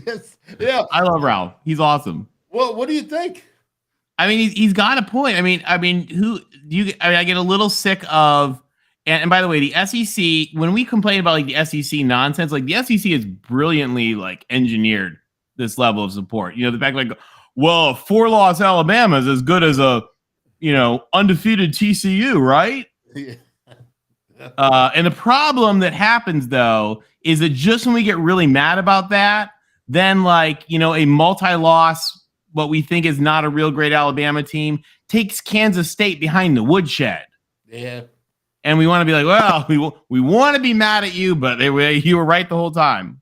Yes, yeah. I love Ralph. He's awesome. Well, what do you think? I mean, he's got a point. I mean, who do you? I mean, I get a little sick of. And by the way, the SEC, when we complain about like the SEC nonsense, like the SEC is brilliantly like engineered this level of support. You know, the fact like, well, 4-loss Alabama is as good as a, undefeated TCU, right? Yeah. And the problem that happens though is that just when we get really mad about that, then like, a multi-loss, what we think is not a real great Alabama team, takes Kansas State behind the woodshed. Yeah. And we want to be like, well, we want to be mad at you, but you were right the whole time.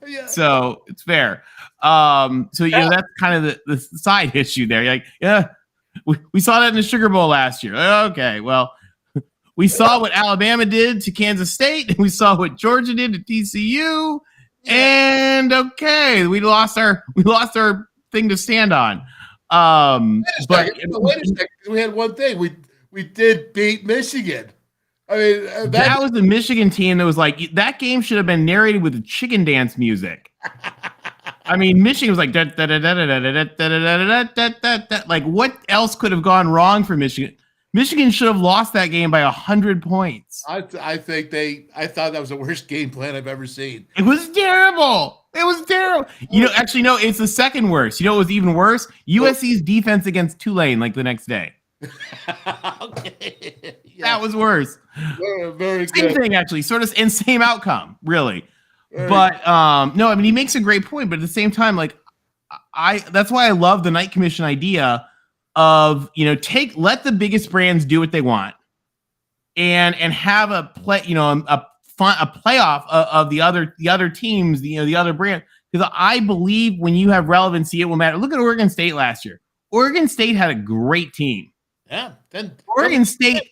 Yeah. So it's fair. That's kind of the side issue there. You're like, yeah, we saw that in the Sugar Bowl last year. Okay, well, we saw what Alabama did to Kansas State, and we saw what Georgia did to TCU, and okay, we lost our thing to stand on. Wait a second. We had one thing. We did beat Michigan. I mean, that was the Michigan team that was like, that game should have been narrated with the chicken dance music. I mean, Michigan was like, like what else could have gone wrong for Michigan? Michigan should have lost that game by 100 points. I thought that was the worst game plan I've ever seen. It was terrible. Actually, no, it's the second worst. You know what was even worse? USC's defense against Tulane, like the next day. Okay. Yeah. That was worse. Very Same good. thing, actually, sort of, and same outcome, really. Very But no, I mean, he makes a great point, but at the same time, like, that's why I love the Night Commission idea of let the biggest brands do what they want, and have a play, a playoff of the other teams, the other brand, because I believe when you have relevancy, it will matter. Look at Oregon State last year. Oregon State had a great team. Yeah. Oregon State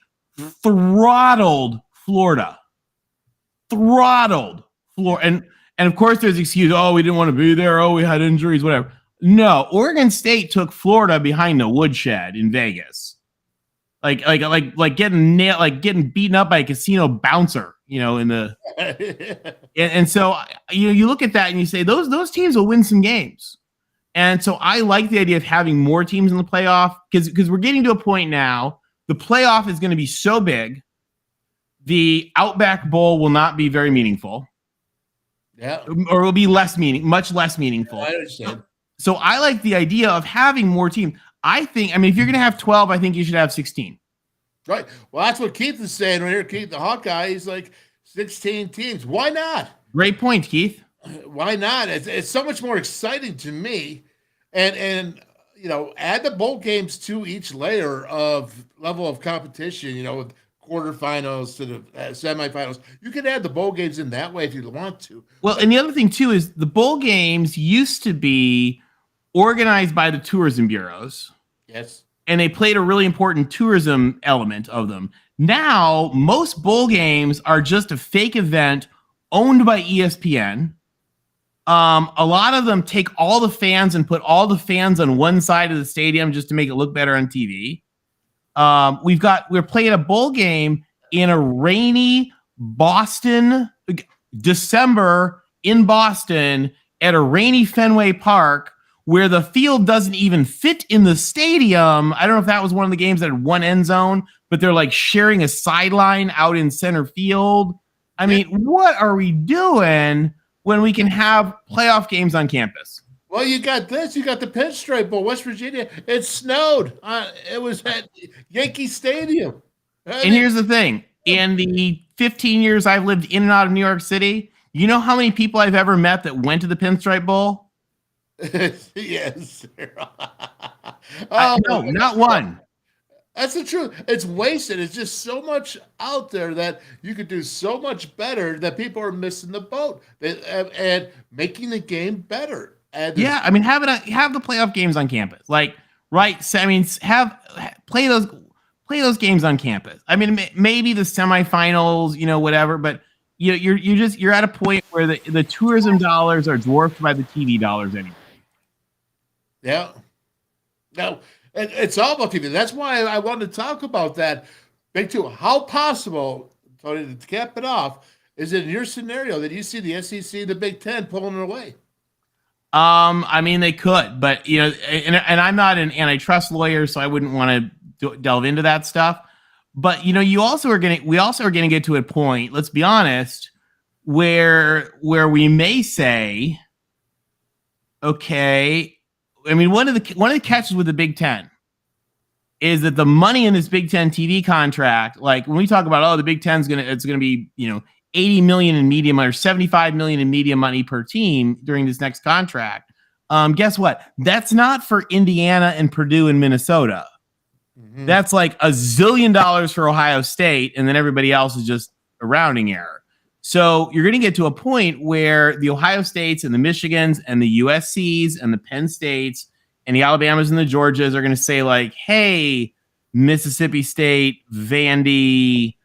throttled Florida. And of course there's excuse, oh, we didn't want to be there, oh, we had injuries, whatever. No, Oregon State took Florida behind the woodshed in Vegas. Like getting nailed, like getting beaten up by a casino bouncer, in the and so you look at that and you say those teams will win some games. And so I like the idea of having more teams in the playoff because we're getting to a point now. The playoff is going to be so big, the Outback Bowl will not be very meaningful. Yeah. Or it will be much less meaningful. I understand. So I like the idea of having more teams. If you're going to have 12, I think you should have 16. Right. Well, that's what Keith is saying right here. Keith, the Hawkeye, he's like 16 teams. Why not? Great point, Keith. Why not? It's so much more exciting to me. And add the bowl games to each layer of level of competition, with quarterfinals to the semifinals. You can add the bowl games in that way if you want to. Well, and the other thing, too, is the bowl games used to be organized by the tourism bureaus. Yes. And they played a really important tourism element of them. Now, most bowl games are just a fake event owned by ESPN. A lot of them take all the fans and put all the fans on one side of the stadium just to make it look better on TV. We're playing a bowl game in a rainy December in Boston at a rainy Fenway Park where the field doesn't even fit in the stadium. I don't know if that was one of the games that had one end zone, but they're like sharing a sideline out in center field. I mean, what are we doing when we can have playoff games on campus? Well, you got this. You got the Pinstripe Bowl, West Virginia. It snowed. It was at Yankee Stadium. And here's the thing. In the 15 years I've lived in and out of New York City, you know how many people I've ever met that went to the Pinstripe Bowl? Yes. No, not one. That's the truth. It's wasted. It's just so much out there that you could do so much better that people are missing the boat and making the game better. And yeah, I mean, have the playoff games on campus, like, right? So, I mean, play those games on campus. I mean, maybe the semifinals, whatever, but you're at a point where the tourism dollars are dwarfed by the TV dollars anyway. Yeah. No, it's all about TV. That's why I wanted to talk about that. Big two. How possible, Tony, to cap it off, is it in your scenario that you see the SEC, the Big Ten pulling it away? I mean, they could, but and I'm not an antitrust lawyer, so I wouldn't want to delve into that stuff. But we also are going to get to a point, let's be honest, where we may say, okay, I mean, one of the catches with the Big Ten is that the money in this Big Ten TV contract, like when we talk about, the Big Ten's it's gonna be, $80 million in media money or $75 million in media money per team during this next contract. Guess what? That's not for Indiana and Purdue and Minnesota. Mm-hmm. That's like $1 zillion for Ohio State, and then everybody else is just a rounding error. So you're going to get to a point where the Ohio States and the Michigans and the USCs and the Penn States and the Alabamas and the Georgias are going to say like, hey, Mississippi State, Vandy,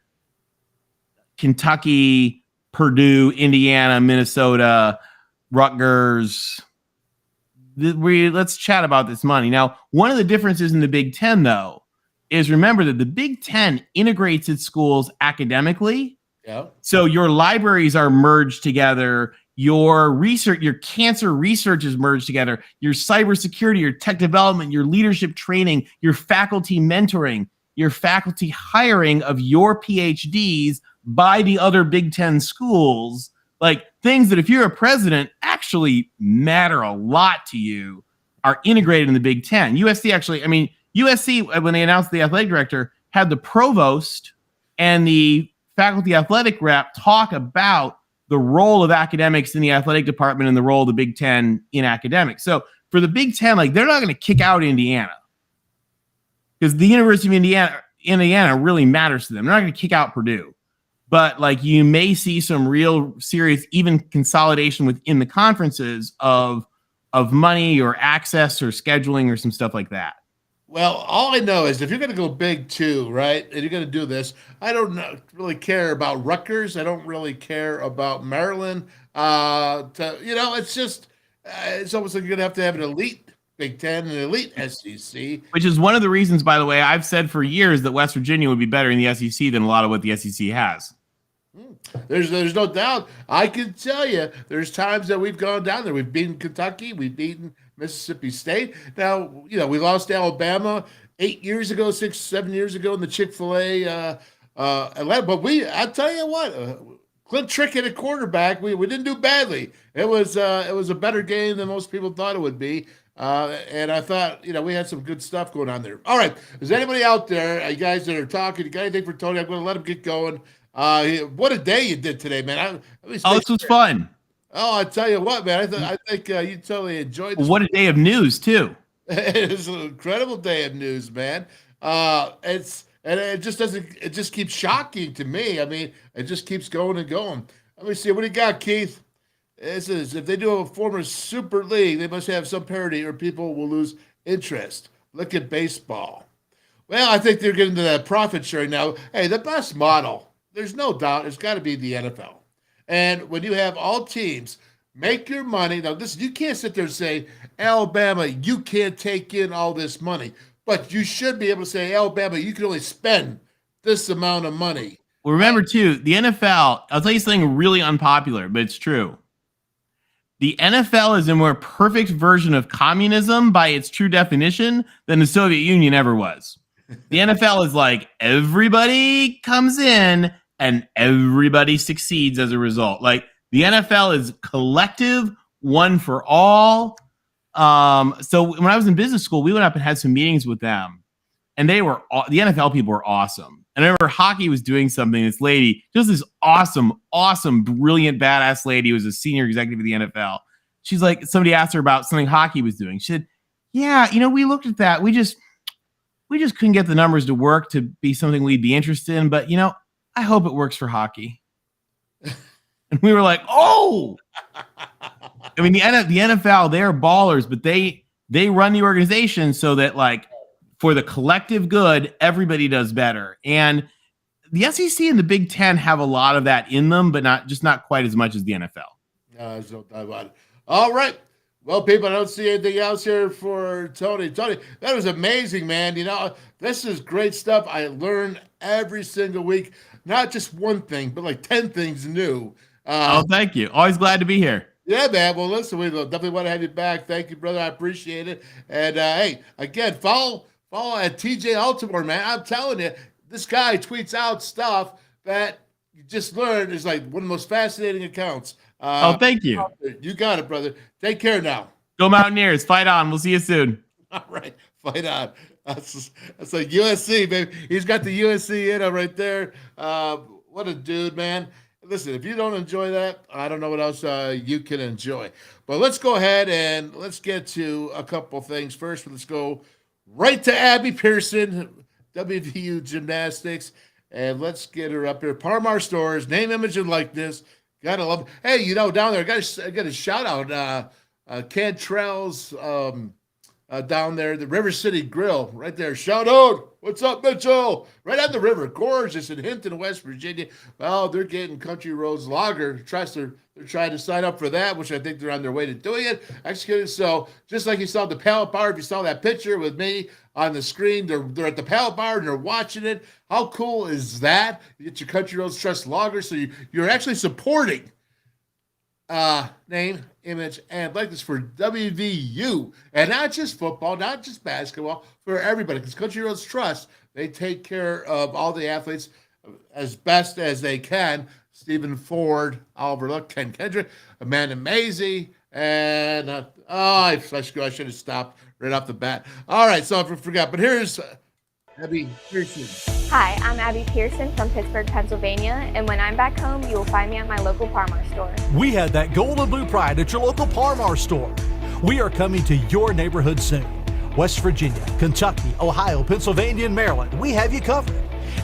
Kentucky, Purdue, Indiana, Minnesota, Rutgers. Let's chat about this money. Now, one of the differences in the Big Ten, though, is remember that the Big Ten integrates its schools academically. Yeah. So your libraries are merged together. Your research, your cancer research is merged together. Your cybersecurity, your tech development, your leadership training, your faculty mentoring, your faculty hiring of your PhDs by the other Big Ten schools, like things that if you're a president actually matter a lot to you, are integrated in the Big Ten. USC, when they announced the athletic director, had the provost and the faculty athletic rep talk about the role of academics in the athletic department and the role of the Big Ten in academics. So for the Big Ten, like they're not going to kick out Indiana because the University of Indiana really matters to them. They're not going to kick out Purdue. But like you may see some real serious even consolidation within the conferences of money or access or scheduling or some stuff like that. Well, all I know is if you're going to go Big Two, right, and you're going to do this, I don't really care about Rutgers. I don't really care about Maryland. It's just it's almost like you're going to have an elite Big Ten and an elite SEC. Which is one of the reasons, by the way, I've said for years that West Virginia would be better in the SEC than a lot of what the SEC has. There's no doubt. I can tell you there's times that we've gone down there. We've beaten Kentucky. We've beaten Mississippi State. Now, we lost Alabama 7 years ago in the Chick-fil-A Atlanta. But I tell you what, Clint Trickett at quarterback, we didn't do badly. It was a better game than most people thought it would be. And I thought, we had some good stuff going on there. All right. Is anybody out there, you guys that are talking, you got anything for Tony? I'm going to let him get going. What a day you did today, man. This was fun. Oh, I tell you what, man. I think you totally enjoyed this. What a day of news, too. It is an incredible day of news, man. It just keeps shocking to me. I mean, it just keeps going and going. Let me see. What do you got, Keith? This is if they do a former Super League, they must have some parity or people will lose interest. Look at baseball. Well, I think they're getting to that profit sharing now. Hey, the best model, there's no doubt, it's got to be the NFL. And when you have all teams make your money, now you can't sit there and say, Alabama, you can't take in all this money. But you should be able to say, Alabama, you can only spend this amount of money. Well, remember, too, the NFL, I'll tell you something really unpopular, but it's true. The NFL is a more perfect version of communism by its true definition than the Soviet Union ever was. The NFL is like everybody comes in and everybody succeeds as a result. Like the NFL is collective, one for all. So when I was in business school, we went up and had some meetings with them, and the NFL people were awesome. And I remember hockey was doing something. This lady, just this awesome, brilliant, badass lady who was a senior executive of the NFL. She's like, somebody asked her about something hockey was doing. She said, yeah, we looked at that. We just couldn't get the numbers to work to be something we'd be interested in. But, I hope it works for hockey. And we were like, oh, I mean, the NFL, they're ballers, but they run the organization so that like for the collective good, everybody does better. And the SEC and the Big Ten have a lot of that in them, but not quite as much as the NFL. No, there's no doubt about it. All right. Well, people, I don't see anything else here for Tony. Tony, that was amazing, man. This is great stuff. I learn every single week, not just one thing, but like 10 things new. Thank you. Always glad to be here. Yeah, man. Well, listen, we definitely want to have you back. Thank you, brother. I appreciate it. And hey, again, follow at TJ Altimore, man. I'm telling you, this guy tweets out stuff that you just learned is like one of the most fascinating accounts. Thank you. You got it, brother. Take care now. Go Mountaineers. Fight on. We'll see you soon. All right. Fight on. That's like USC, baby. He's got the USC in him right there. What a dude, man. Listen, if you don't enjoy that, I don't know what else you can enjoy. But let's go ahead and let's get to a couple things. First, let's go right to Abby Pearson, WVU Gymnastics, and let's get her up here. Parmar Stores, name, image, and likeness. Gotta love. Hey, down there, I got a shout out. Cantrell's down there, the River City Grille, right there. Shout out. What's up, Mitchell? Right on the river. Gorgeous in Hinton, West Virginia. Well, they're getting Country Roads Lager. They're trying to sign up for that, which I think they're on their way to doing it. Executed. So just like you saw the Pallet Bar, if you saw that picture with me on the screen, they're at the Pallet Bar and they're watching it. How cool is that? You get your Country Roads Trust Lager, so you're actually supporting name, image, and likeness for WVU. And not just football, not just basketball, for everybody. Because Country Roads Trust, they take care of all the athletes as best as they can. Stephen Ford, Oliver Luck, Ken Kendrick, Amanda Maisie, and I should have stopped right off the bat. All right, so I forgot. But here's Abby Pearson. Hi, I'm Abby Pearson from Pittsburgh, Pennsylvania, and when I'm back home, you will find me at my local Parmar store. We had that gold and blue pride at your local Parmar store. We are coming to your neighborhood soon. West Virginia, Kentucky, Ohio, Pennsylvania, and Maryland, we have you covered.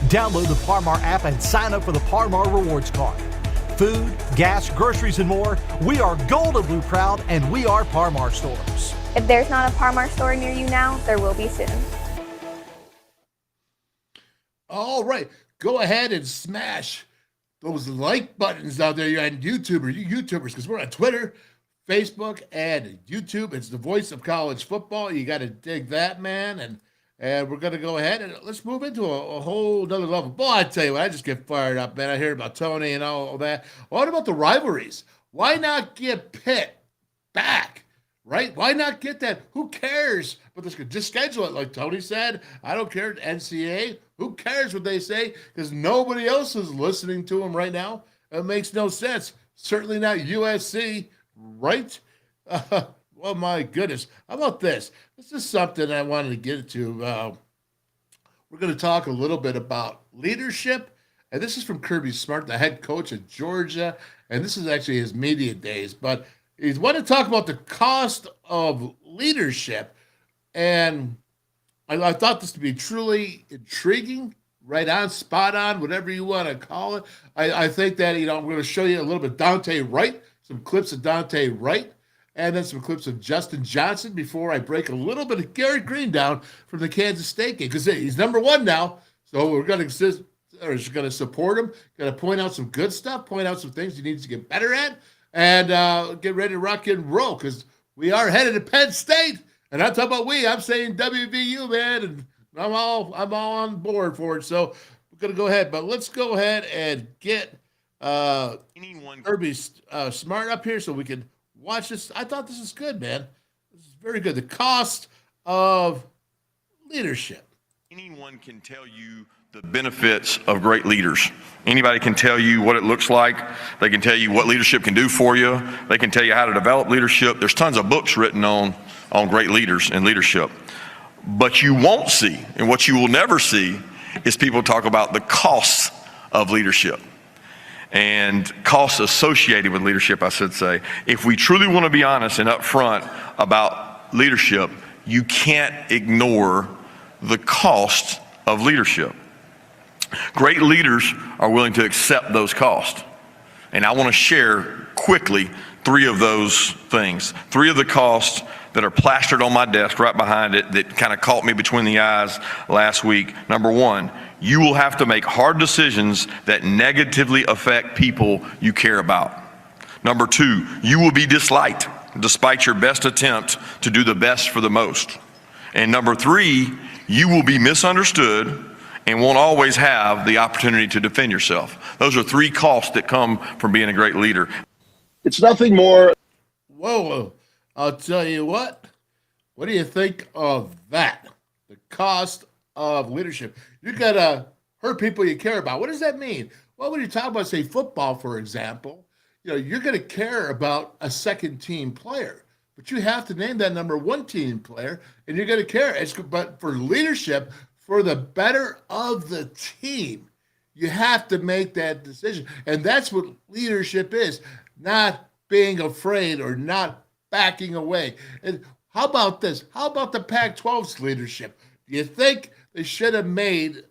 Download the Parmar app and sign up for the Parmar Rewards Card. Food, gas, groceries, and more, we are gold and blue proud, and we are Parmar stores. If there's not a Parmar store near you now, there will be soon. All right, go ahead and smash those like buttons out there on YouTubers, because we're on Twitter, Facebook, and YouTube. It's the voice of college football. You got to dig that, man. And we're going to go ahead and let's move into a whole nother level. Boy, I tell you what, I just get fired up, man. I hear about Tony and all that. What about the rivalries? Why not get Pitt back? Right? Why not get that? Who cares? But this could just schedule it, like Tony said. I don't care. NCAA. Who cares what they say? Because nobody else is listening to them right now. It makes no sense. Certainly not USC, right? Well, my goodness. How about this? This is something I wanted to get into. We're going to talk a little bit about leadership. And this is from Kirby Smart, the head coach at Georgia. And this is actually his media days. But he's want to talk about the cost of leadership. And I thought this to be truly intriguing, right on, spot on, whatever you want to call it. I think that, I'm going to show you a little bit of Dante Wright, some clips of Dante Wright, and then some clips of Justin Johnson before I break a little bit of Gary Green down from the Kansas State game, because he's number one now. So we're going to support him, going to point out some good stuff, point out some things he needs to get better at, and get ready to rock and roll, because we are headed to Penn State. And I'm talking about I'm saying WVU, man, and I'm all on board for it. So we're gonna go ahead, but let's go ahead and get Kirby Smart up here so we can watch this. I thought this is good, man. This is very good. The cost of leadership. Anyone can tell you the benefits of great leaders. Anybody can tell you what it looks like. They can tell you what leadership can do for you. They can tell you how to develop leadership. There's tons of books written on great leaders and leadership. But you won't see, and what you will never see, is people talk about the costs of leadership and costs associated with leadership, I should say. If we truly want to be honest and upfront about leadership, you can't ignore the cost of leadership. Great leaders are willing to accept those costs. And I want to share quickly three of those things, three of the costs that are plastered on my desk right behind it that kind of caught me between the eyes last week. Number one, you will have to make hard decisions that negatively affect people you care about. Number two, you will be disliked despite your best attempt to do the best for the most. And number three, you will be misunderstood and won't always have the opportunity to defend yourself. Those are three costs that come from being a great leader. It's nothing more. Whoa. I'll tell you what. What do you think of that? The cost of leadership. You got to hurt people you care about. What does that mean? Well, when you talk about, say, football, for example, you're going to care about a second team player, but you have to name that number one team player, and you're going to care. But for leadership, for the better of the team, you have to make that decision. And that's what leadership is, not being afraid or not backing away. And how about this? How about the Pac-12's leadership? Do you think they should have made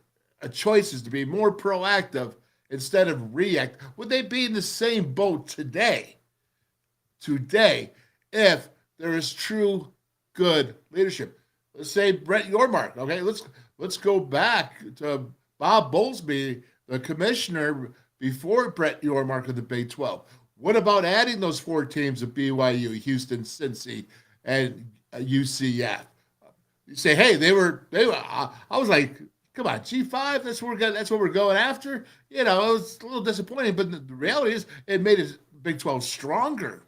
choices to be more proactive instead of react? Would they be in the same boat today? If there is true good leadership. Let's say Brett Yormark. Okay, let's go back to Bob Bowlesby, the commissioner before Brett Yormark of the Big 12. What about adding those 4 teams of BYU, Houston, Cincy, and UCF? You say, hey, they were. I was like, come on, G5. That's what we're going after. It was a little disappointing, but the reality is, it made it Big 12 stronger,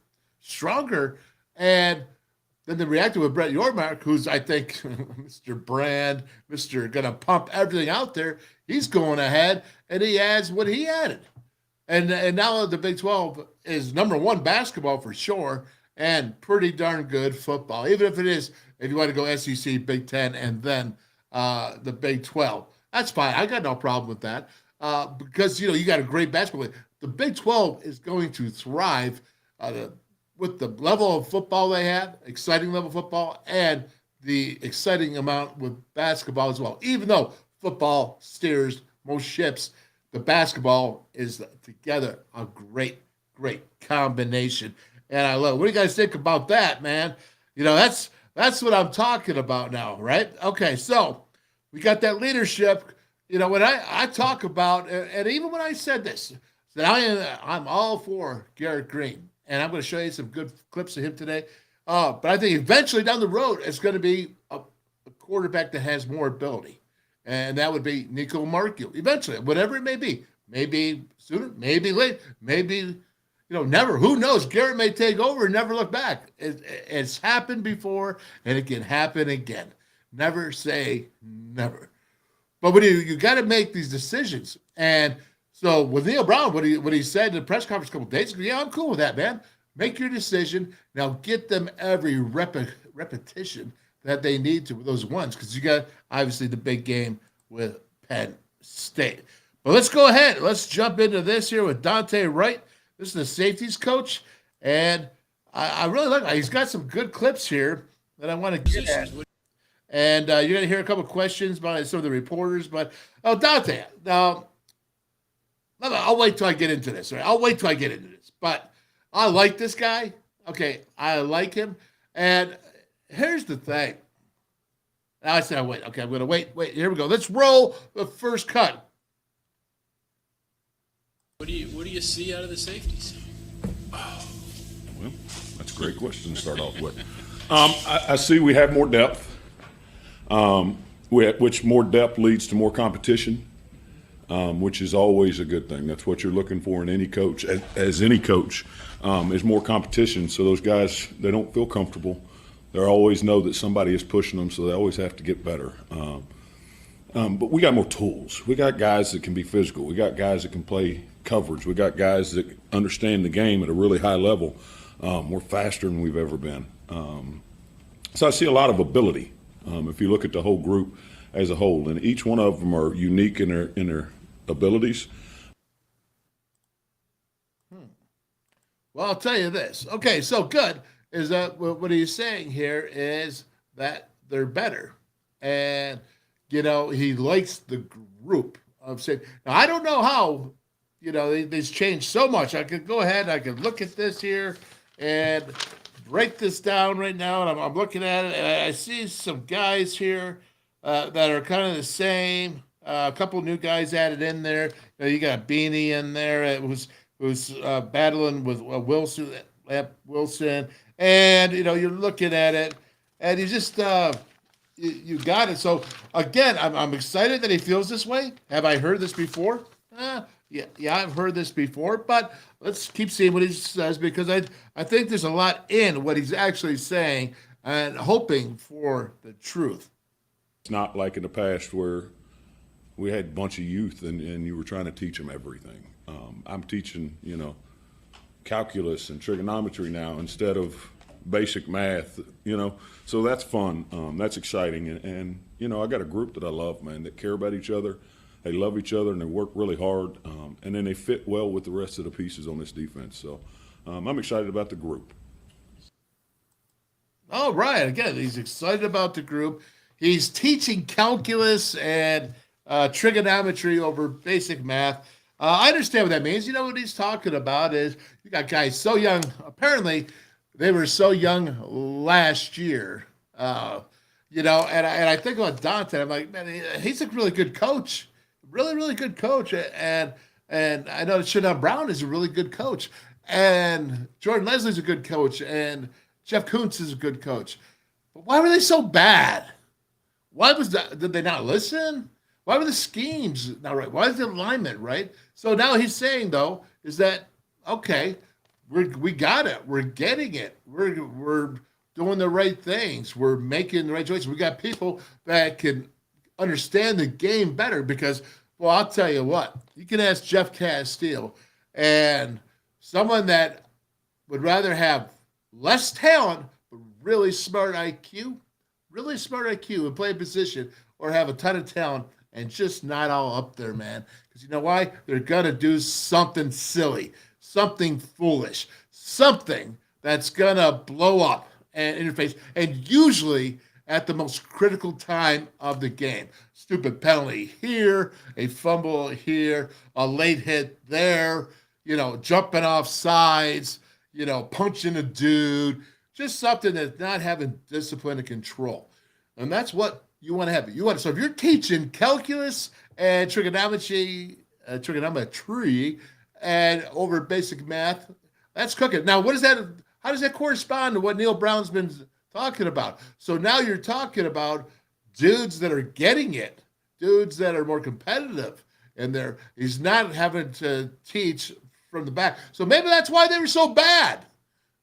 and then they reacted with Brett Yormark, who's, I think, Mr. Brand, Mr. Gonna pump everything out there. He's going ahead, and he adds what he added. And now the Big 12 is number one basketball for sure, and pretty darn good football. Even if it is, if you want to go SEC, Big 10, and then the Big 12. That's fine. I got no problem with that because, you got a great basketball league. The Big 12 is going to thrive with the level of football they have, exciting level of football, and the exciting amount with basketball as well. Even though football steers most ships, the basketball is together a great, great combination. And I love it. What do you guys think about that, man? That's what I'm talking about now, right? Okay, so we got that leadership. When I talk about, and even when I said this, that I'm all for Garrett Green, and I'm going to show you some good clips of him today. But I think eventually down the road, it's going to be a quarterback that has more ability. And that would be Nico Markule. Eventually, whatever it may be. Maybe sooner, maybe late, maybe, never. Who knows? Garrett may take over and never look back. It's happened before, and it can happen again. Never say never. But when you got to make these decisions. And so with Neil Brown, what he said in the press conference a couple of days ago, yeah, I'm cool with that, man. Make your decision. Now get them every repetition that they need to with those ones, because you got obviously the big game with Penn State. But let's go ahead. Let's jump into this here with Dante Wright. This is the safeties coach, and I really like it. He's got some good clips here that I want to get at. And you're going to hear a couple of questions by some of the reporters. But, Dante, now, I'll wait till I get into this. Right? I'll wait till I get into this. But I like this guy. Okay, I like him. And here's the thing. Now I said, wait. Okay, I'm going to wait. Here we go. Let's roll the first cut. What do you see out of the safeties? Well, that's a great question to start off with. I see we have more depth, which more depth leads to more competition, which is always a good thing. That's what you're looking for in any coach, as any coach, is more competition. So those guys, they don't feel comfortable. They always know that somebody is pushing them, so they always have to get better. But we got more tools. We got guys that can be physical. We got guys that can play coverage. We got guys that understand the game at a really high level. We're faster than we've ever been. So I see a lot of ability if you look at the whole group as a whole, and each one of them are unique in their abilities. Well, I'll tell you this. Okay, so good is that what he's saying here is that they're better, and he likes the group of safety. Now I don't know how. They've changed so much. I could go ahead, I could look at this here and break this down right now. And I'm looking at it, and I see some guys here that are kind of the same. A couple new guys added in there. You got Beanie in there. Who's battling with Wilson, and you're looking at it, and you just you got it. So again, I'm excited that he feels this way. Have I heard this before? Yeah, I've heard this before, but let's keep seeing what he says because I think there's a lot in what he's actually saying and hoping for the truth. It's not like in the past where we had a bunch of youth and you were trying to teach them everything. I'm teaching, calculus and trigonometry now instead of basic math, so that's fun. That's exciting. And, I got a group that I love, man, that care about each other. They love each other and they work really hard. And then they fit well with the rest of the pieces on this defense. So I'm excited about the group. All right. Again, he's excited about the group. He's teaching calculus and trigonometry over basic math. I understand what that means. You know what he's talking about is you got guys so young. Apparently, they were so young last year. And I think about Dante. I'm like, man, he's a really good coach. Really, really good coach. And I know Shadon Brown is a really good coach. And Jordan Leslie's a good coach. And Jeff Kuntz is a good coach. But why were they so bad? Did they not listen? Why were the schemes not right? Why is the alignment right? So now he's saying, though, is that, okay, we got it. We're getting it. We're doing the right things. We're making the right choices. We got people that can understand the game better because, well, I'll tell you what. You can ask Jeff Castile and someone that would rather have less talent but really smart IQ and play a position or have a ton of talent and just not all up there, man. Because you know why? They're going to do something silly, something foolish, something that's going to blow up and interface, and usually at the most critical time of the game. Stupid penalty here, a fumble here, a late hit there, jumping off sides, punching a dude, just something that's not having discipline and control. And that's what you want to have. So if you're teaching calculus and trigonometry and over basic math, that's cooking. Now, how does that correspond to what Neil Brown's been talking about? So now you're talking about dudes that are getting it, dudes that are more competitive, and he's not having to teach from the back. So maybe that's why they were so bad.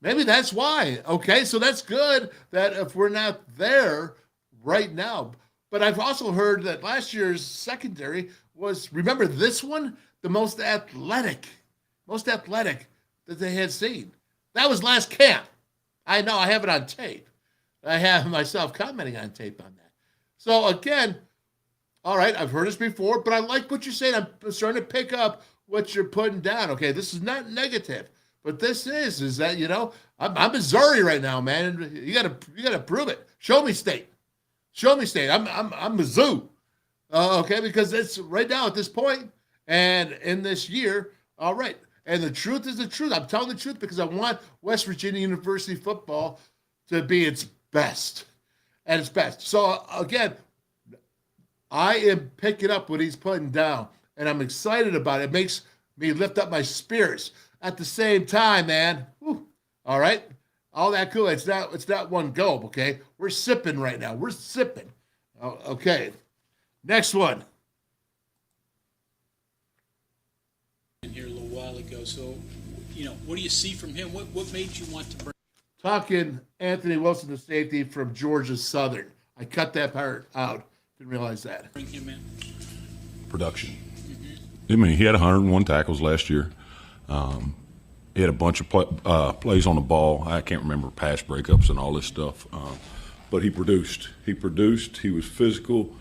Maybe that's why. Okay, so that's good that if we're not there right now. But I've also heard that last year's secondary was, remember this one, the most athletic that they had seen. That was last camp. I know, I have it on tape. I have myself commenting on tape on that. So again, all right, I've heard this before, but I like what you're saying. I'm starting to pick up what you're putting down. Okay, this is not negative, but this is that, I'm Missouri right now, man. You gotta prove it. Show me state. I'm Mizzou. Okay, because it's right now at this point and in this year, all right. And the truth is the truth. I'm telling the truth because I want West Virginia University football to be its best. At its best. So again, I am picking up what he's putting down, and I'm excited about it. It makes me lift up my spirits. At the same time, man, all right, all that cool. It's not one gulp, okay? We're sipping right now. We're sipping. Okay, next one. Here a little while ago. So, what do you see from him? What made you want to bring? Talking Anthony Wilson, the safety from Georgia Southern. I cut that part out. Didn't realize that. Bring him in. Production. I mean, he had 101 tackles last year. He had a bunch of plays on the ball. I can't remember pass breakups and all this stuff. But he produced. He was physical.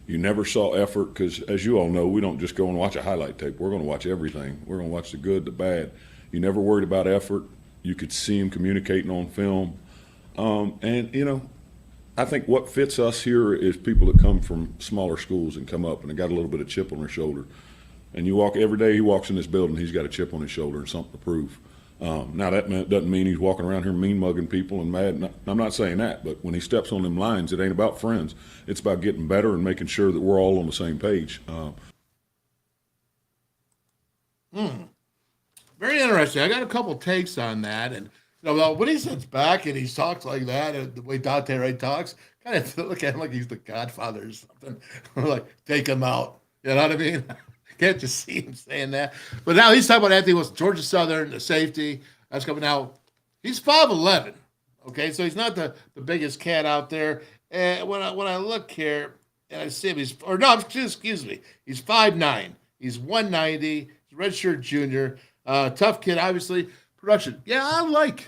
You never saw effort because, as you all know, we don't just go and watch a highlight tape. We're going to watch everything. We're going to watch the good, the bad. You never worried about effort. You could see him communicating on film. I think what fits us here is people that come from smaller schools and come up and they got a little bit of chip on their shoulder. And you walk every day he walks in this building, he's got a chip on his shoulder and something to prove. Now that doesn't mean he's walking around here mean mugging people and mad. I'm not saying that, but when he steps on them lines, it ain't about friends. It's about getting better and making sure that we're all on the same page. Very interesting. I got a couple takes on that, and when he sits back and he talks like that, and the way Dante Wright talks, kind of look at him like he's the Godfather or something. Like, take him out. You know what I mean? can't just see him saying that. But now he's talking about Anthony Wilson, Georgia Southern, the safety. That's coming out. He's 5'11". Okay, so he's not the biggest cat out there. And when I look here and I see him, he's 5'9". He's 190. He's a redshirt junior. Tough kid, obviously. Production. Yeah, I like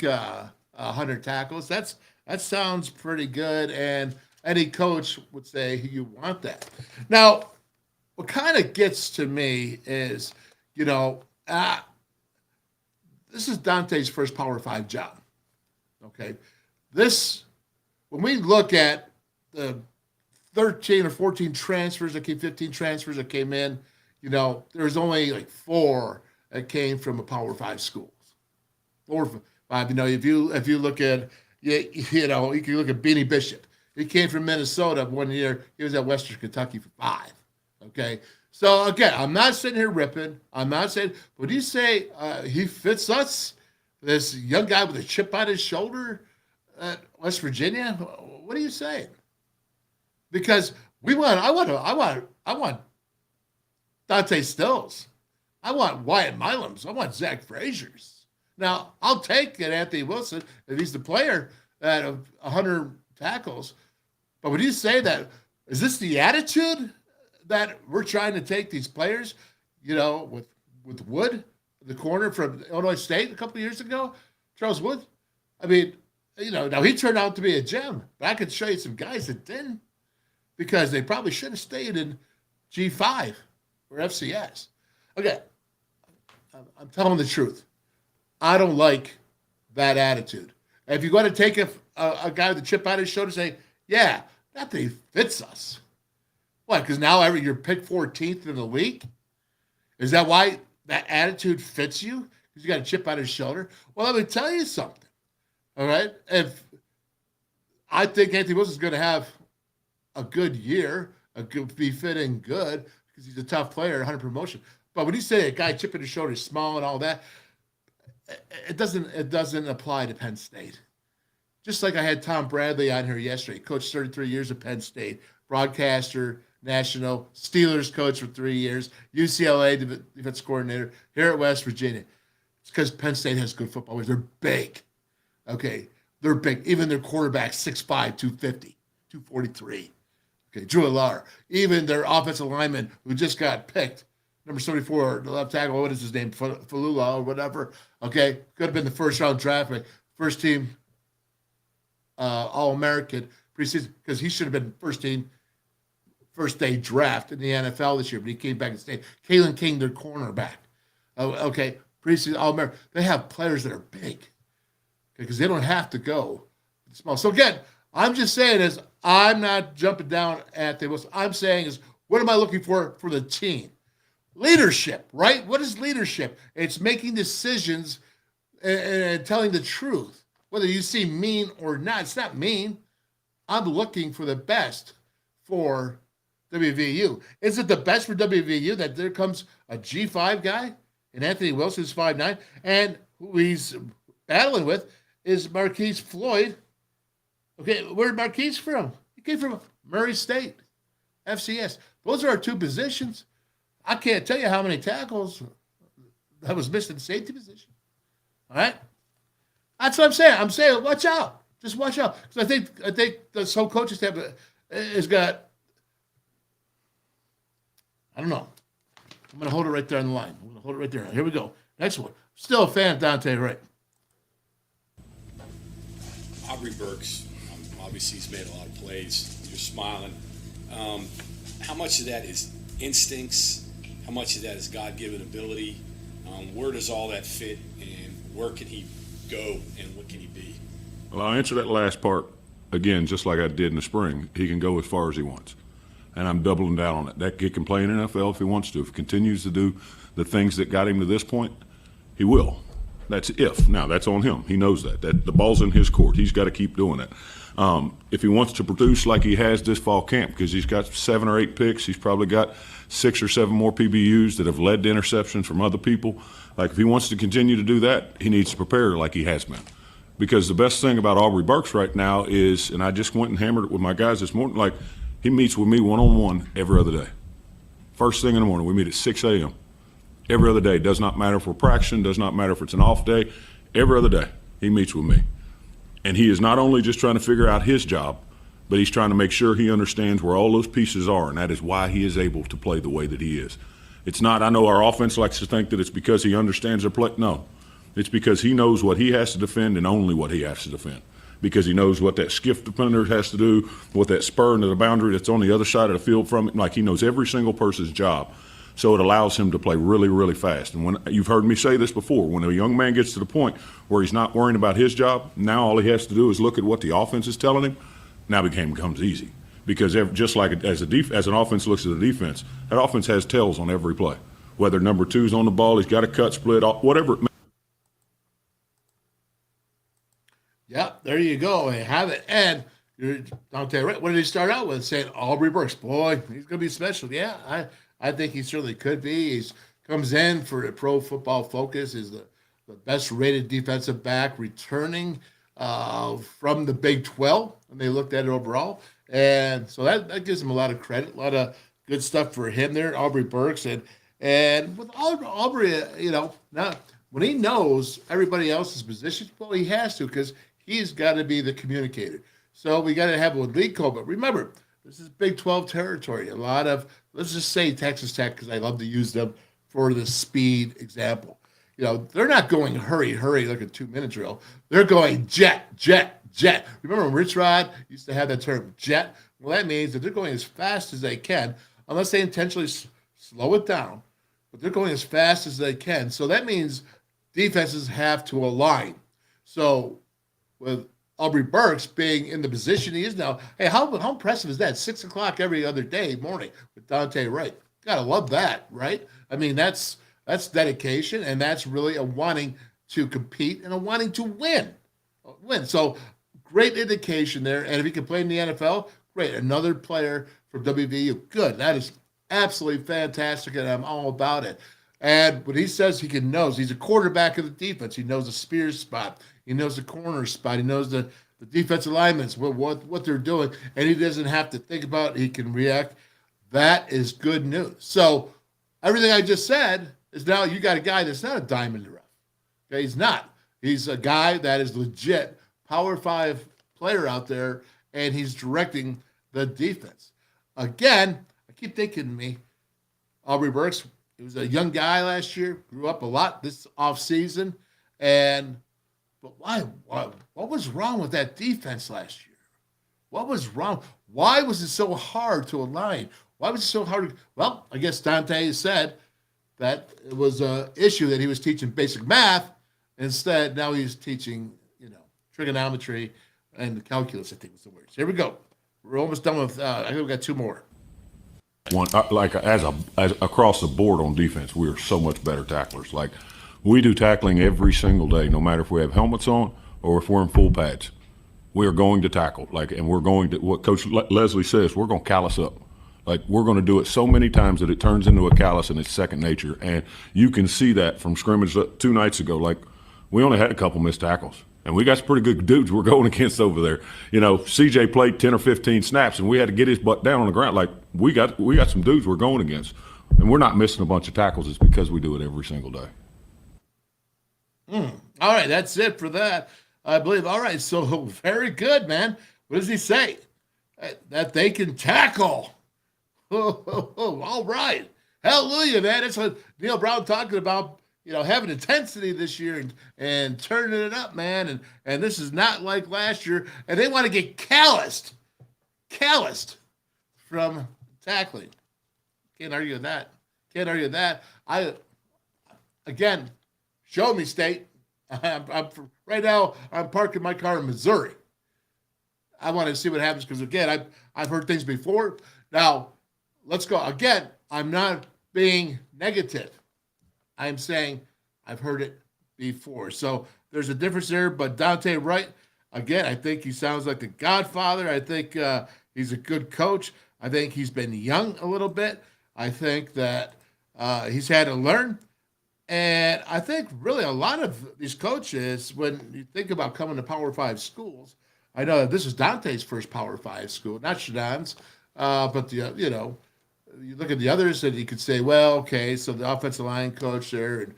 100 tackles. That sounds pretty good. And any coach would say you want that. Now, what kind of gets to me is, this is Dante's first Power 5 job. Okay. When we look at the 13 or 14 transfers that came, 15 transfers that came in, there's only like 4 that came from a Power 5 schools. 4 or 5. If you look at, you can look at Beanie Bishop. He came from Minnesota 1 year. He was at Western Kentucky for 5. Okay. So again, I'm not sitting here ripping. I'm not saying, would you say he fits us? This young guy with a chip on his shoulder at West Virginia? What are you saying? Because I want Dante Stills. I want Wyatt Milam's. I want Zach Frazier's. Now, I'll take it, Anthony Wilson, if he's the player at 100 tackles. But would you say that, is this the attitude that we're trying to take these players, with Wood, the corner from Illinois State a couple of years ago, Charles Wood? I mean, now he turned out to be a gem, but I could show you some guys that didn't because they probably should have stayed in G5 or FCS. Okay, I'm telling the truth. I don't like that attitude. If you're going to take a guy with a chip on his shoulder and say, yeah, that thing fits us. What, because now you're picked 14th in the league? Is that why that attitude fits you? Because you got a chip on his shoulder? Well, let me tell you something. All right? If I think Anthony Wilson's going to have a good year, be fitting good, because he's a tough player, 100 promotion. But when you say a guy chip on his shoulder is small and all that, it doesn't apply to Penn State. Just like I had Tom Bradley on here yesterday, coached 33 years at Penn State, broadcaster, national, Steelers coach for 3 years, UCLA defense coordinator, here at West Virginia. It's because Penn State has good football players. They're big. Okay, they're big. Even their quarterback, 6'5", 250, 243. Okay, Drew Allar. Even their offensive lineman who just got picked, number 74, the left tackle, what is his name, Falula or whatever. Okay, could have been the first-round draft pick, first-team All-American preseason, because he should have been first-team, first-day draft in the NFL this year, but he came back and stayed. Kalen King, their cornerback. Okay, preseason All-American. They have players that are big because they don't have to go small. So, again, I'm just saying is I'm not jumping down at the – I'm saying is what am I looking for the team? Leadership, right? What is leadership? It's making decisions and telling the truth, whether you seem mean or not. It's not mean. I'm looking for the best for WVU. Is it the best for WVU that there comes a G5 guy and Anthony Wilson's 5'9", and who he's battling with is Marquise Floyd? Okay, where'd Marquise from? He came from Murray State, FCS. Those are our two positions. I can't tell you how many tackles that was missed in the safety position. All right? That's what I'm saying. I'm saying watch out. Just watch out. Because I think this whole coaching staff has got, I don't know. I'm going to hold it right there on the line. I'm going to hold it right there. Here we go. Next one. Still a fan of Dante Wright. Aubrey Burks, obviously he's made a lot of plays. You're smiling. How much of that is instincts? How much of that is God-given ability? Where does all that fit, and where can he go, and what can he be? Well, I'll answer that last part again, just like I did in the spring. He can go as far as he wants, and I'm doubling down on it. That kid can play in NFL if he wants to. If he continues to do the things that got him to this point, he will. That's if. Now, that's on him. He knows that the ball's in his court. He's got to keep doing it. If he wants to produce like he has this fall camp, because he's got 7 or 8 picks, he's probably got 6 or 7 more PBUs that have led to interceptions from other people. Like, if he wants to continue to do that, he needs to prepare like he has been. Because the best thing about Aubrey Burks right now is, and I just went and hammered it with my guys this morning, like, he meets with me one-on-one every other day. First thing in the morning, we meet at 6 a.m. Every other day. Does not matter if we're practicing, does not matter if it's an off day. Every other day, he meets with me. And he is not only just trying to figure out his job, but he's trying to make sure he understands where all those pieces are, and that is why he is able to play the way that he is. It's not, I know our offense likes to think that it's because he understands their play. No, it's because he knows what he has to defend and only what he has to defend. Because he knows what that skiff defender has to do, what that spur into the boundary that's on the other side of the field from it. Like, he knows every single person's job. So it allows him to play really, really fast. And when you've heard me say this before, when a young man gets to the point where he's not worrying about his job, now all he has to do is look at what the offense is telling him. Now the game becomes easy. Because just like as an offense looks at the defense, that offense has tails on every play. Whether number two's on the ball, he's got a cut split, whatever it may. Yep, there you go. They have it. And Dante, right? What did he start out with? Saying Aubrey Burks, boy, he's going to be special. Yeah, I think he certainly could be. He comes in for a Pro Football Focus, is the best rated defensive back returning from the Big 12, and they looked at it overall. And so that gives him a lot of credit, a lot of good stuff for him there, Aubrey Burks. And with Aubrey, now when he knows everybody else's position, well, he has to, because he's got to be the communicator. So we got to have a lead code. But remember, this is Big 12 territory. A lot of, let's just say Texas Tech, because I love to use them for the speed example. They're not going hurry, like a 2-minute drill. They're going jet, jet, jet. Remember when Rich Rod used to have that term, jet? Well, that means that they're going as fast as they can, unless they intentionally slow it down. But they're going as fast as they can. So that means defenses have to align. So with Aubrey Burks being in the position he is now, hey, how impressive is that? 6 o'clock every other day morning with Dante Wright. Gotta love that, right? I mean, that's dedication, and that's really a wanting to compete and a wanting to win. So great indication there. And if he can play in the NFL, great. Another player from WVU, good. That is absolutely fantastic, and I'm all about it. And when he says he knows, he's a quarterback of the defense. He knows the spear spot. He knows the corner spot. He knows the defensive alignments, what they're doing, and he doesn't have to think about it. He can react. That is good news. So everything I just said is now you got a guy that's not a diamond in the rough. Okay, he's not. He's a guy that is legit Power 5 player out there, and he's directing the defense. Again, I keep thinking to me, Aubrey Burks, he was a young guy last year, grew up a lot this offseason, but why? What was wrong with that defense last year? What was wrong? Why was it so hard to align? Why was it so hard? Well, I guess Dante said that it was an issue that he was teaching basic math. Instead, now he's teaching, trigonometry and calculus, I think was the words. Here we go. We're almost done with, I think we got 2 more. As across the board on defense, we are so much better tacklers. Like, we do tackling every single day, no matter if we have helmets on or if we're in full pads. We are going to tackle, and we're going to, what Coach Leslie says, we're going to callus up. Like, we're going to do it so many times that it turns into a callus and it's second nature. And you can see that from scrimmage 2 nights ago. Like, we only had a couple missed tackles. And we got some pretty good dudes we're going against over there. CJ played 10 or 15 snaps, and we had to get his butt down on the ground. Like, we got some dudes we're going against. And we're not missing a bunch of tackles. It's because we do it every single day. All right, that's it for that, I believe. All right, so very good, man. What does he say? That they can tackle. All right. Hallelujah, man. That's what Neil Brown talking about. Having intensity this year and turning it up, man. And this is not like last year. And they want to get calloused from tackling. Can't argue with that. Again, show me, State. Right now, I'm parking my car in Missouri. I want to see what happens because, again, I've heard things before. Now, let's go. Again, I'm not being negative. I'm saying I've heard it before. So there's a difference there. But Dante Wright, again, I think he sounds like the Godfather. I think he's a good coach. I think he's been young a little bit. I think that he's had to learn. And I think really a lot of these coaches, when you think about coming to Power 5 schools, I know that this is Dante's first Power 5 school, not Shadon's, but you look at the others, and you could say, well, okay, so the offensive line coach there, and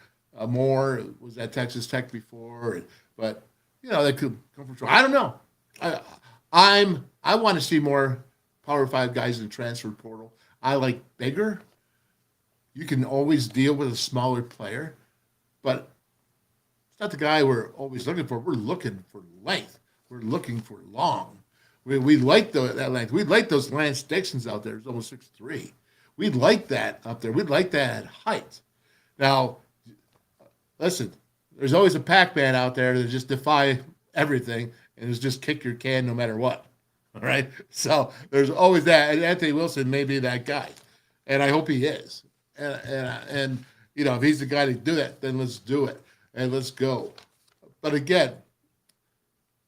Moore was at Texas Tech before, but they could come from. I don't know. I want to see more Power 5 guys in the transfer portal. I like bigger. You can always deal with a smaller player, but it's not the guy we're always looking for. We're looking for length. We're looking for long. We like that length. We like those Lance Dixons out there. It's almost 6'3". We'd like that up there. We'd like that height. Now, listen, there's always a PAC man out there that just defy everything and is just kick your can no matter what. All right? So there's always that. And Anthony Wilson may be that guy. And I hope he is. And if he's the guy to do that, then let's do it. And let's go. But again,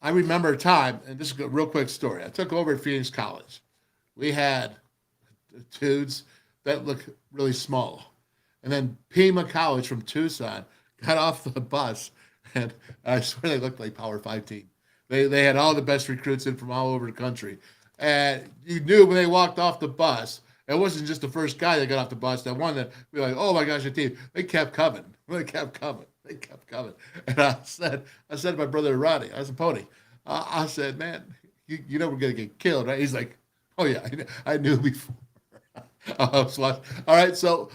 I remember a time, and this is a real quick story. I took over at Phoenix College. We had dudes that look really small. And then Pima College from Tucson got off the bus, and I swear they looked like Power 5 team. They had all the best recruits in from all over the country. And you knew when they walked off the bus, it wasn't just the first guy that got off the bus that won that we were like, oh my gosh, your team. They kept coming. They kept coming. And I said to my brother Roddy, I said, Pony, I said, man, you know we're going to get killed, right? He's like, oh yeah, I knew before. All right, so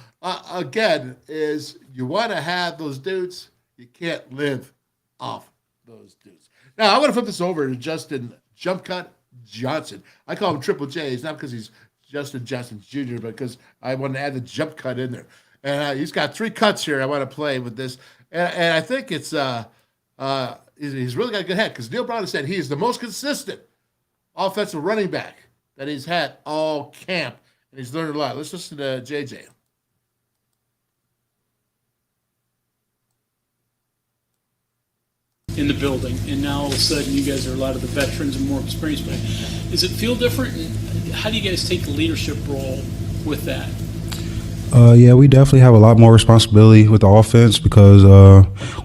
again, is you want to have those dudes, you can't live off those dudes. Now, I want to flip this over to Justin Jump Cut Johnson. I call him Triple J. It's not because he's Justin Johnson Jr., but because I want to add the jump cut in there. And he's got 3 cuts here I want to play with this. And I think it's he's really got a good head because Neil Brown has said he is the most consistent offensive running back that he's had all camp. And he's learned a lot. Let's listen to JJ. In the building, and now all of a sudden you guys are a lot of the veterans and more experienced. But does it feel different? And how do you guys take the leadership role with that? Yeah, we definitely have a lot more responsibility with the offense because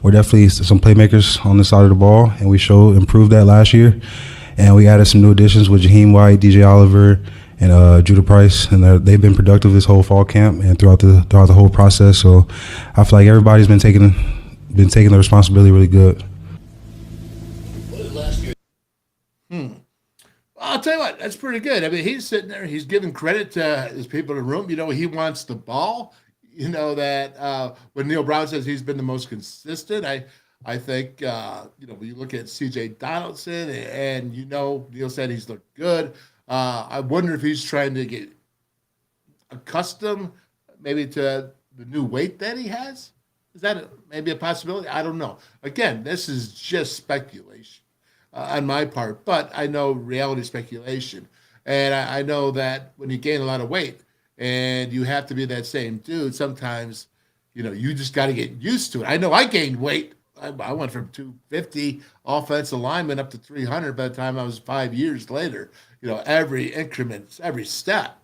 we're definitely some playmakers on this side of the ball, and we improved that last year. And we added some new additions with Jaheim White, DJ Oliver, and Judah Price, and they've been productive this whole fall camp and throughout the whole process. So I feel like everybody's been taking the responsibility really good. I'll tell you what, that's pretty good. I mean, he's sitting there, he's giving credit to his people in the room. He wants the ball. That when Neil Brown says he's been the most consistent, I think, when you look at C.J. Donaldson and Neil said he's looked good. I wonder if he's trying to get accustomed maybe to the new weight that he has. Is that maybe a possibility? I don't know. Again, this is just speculation on my part, but I know reality speculation. And I know that when you gain a lot of weight and you have to be that same dude, sometimes, you just got to get used to it. I know I gained weight. I went from 250 offensive lineman up to 300 by the time I was 5 years later. Every increment, every step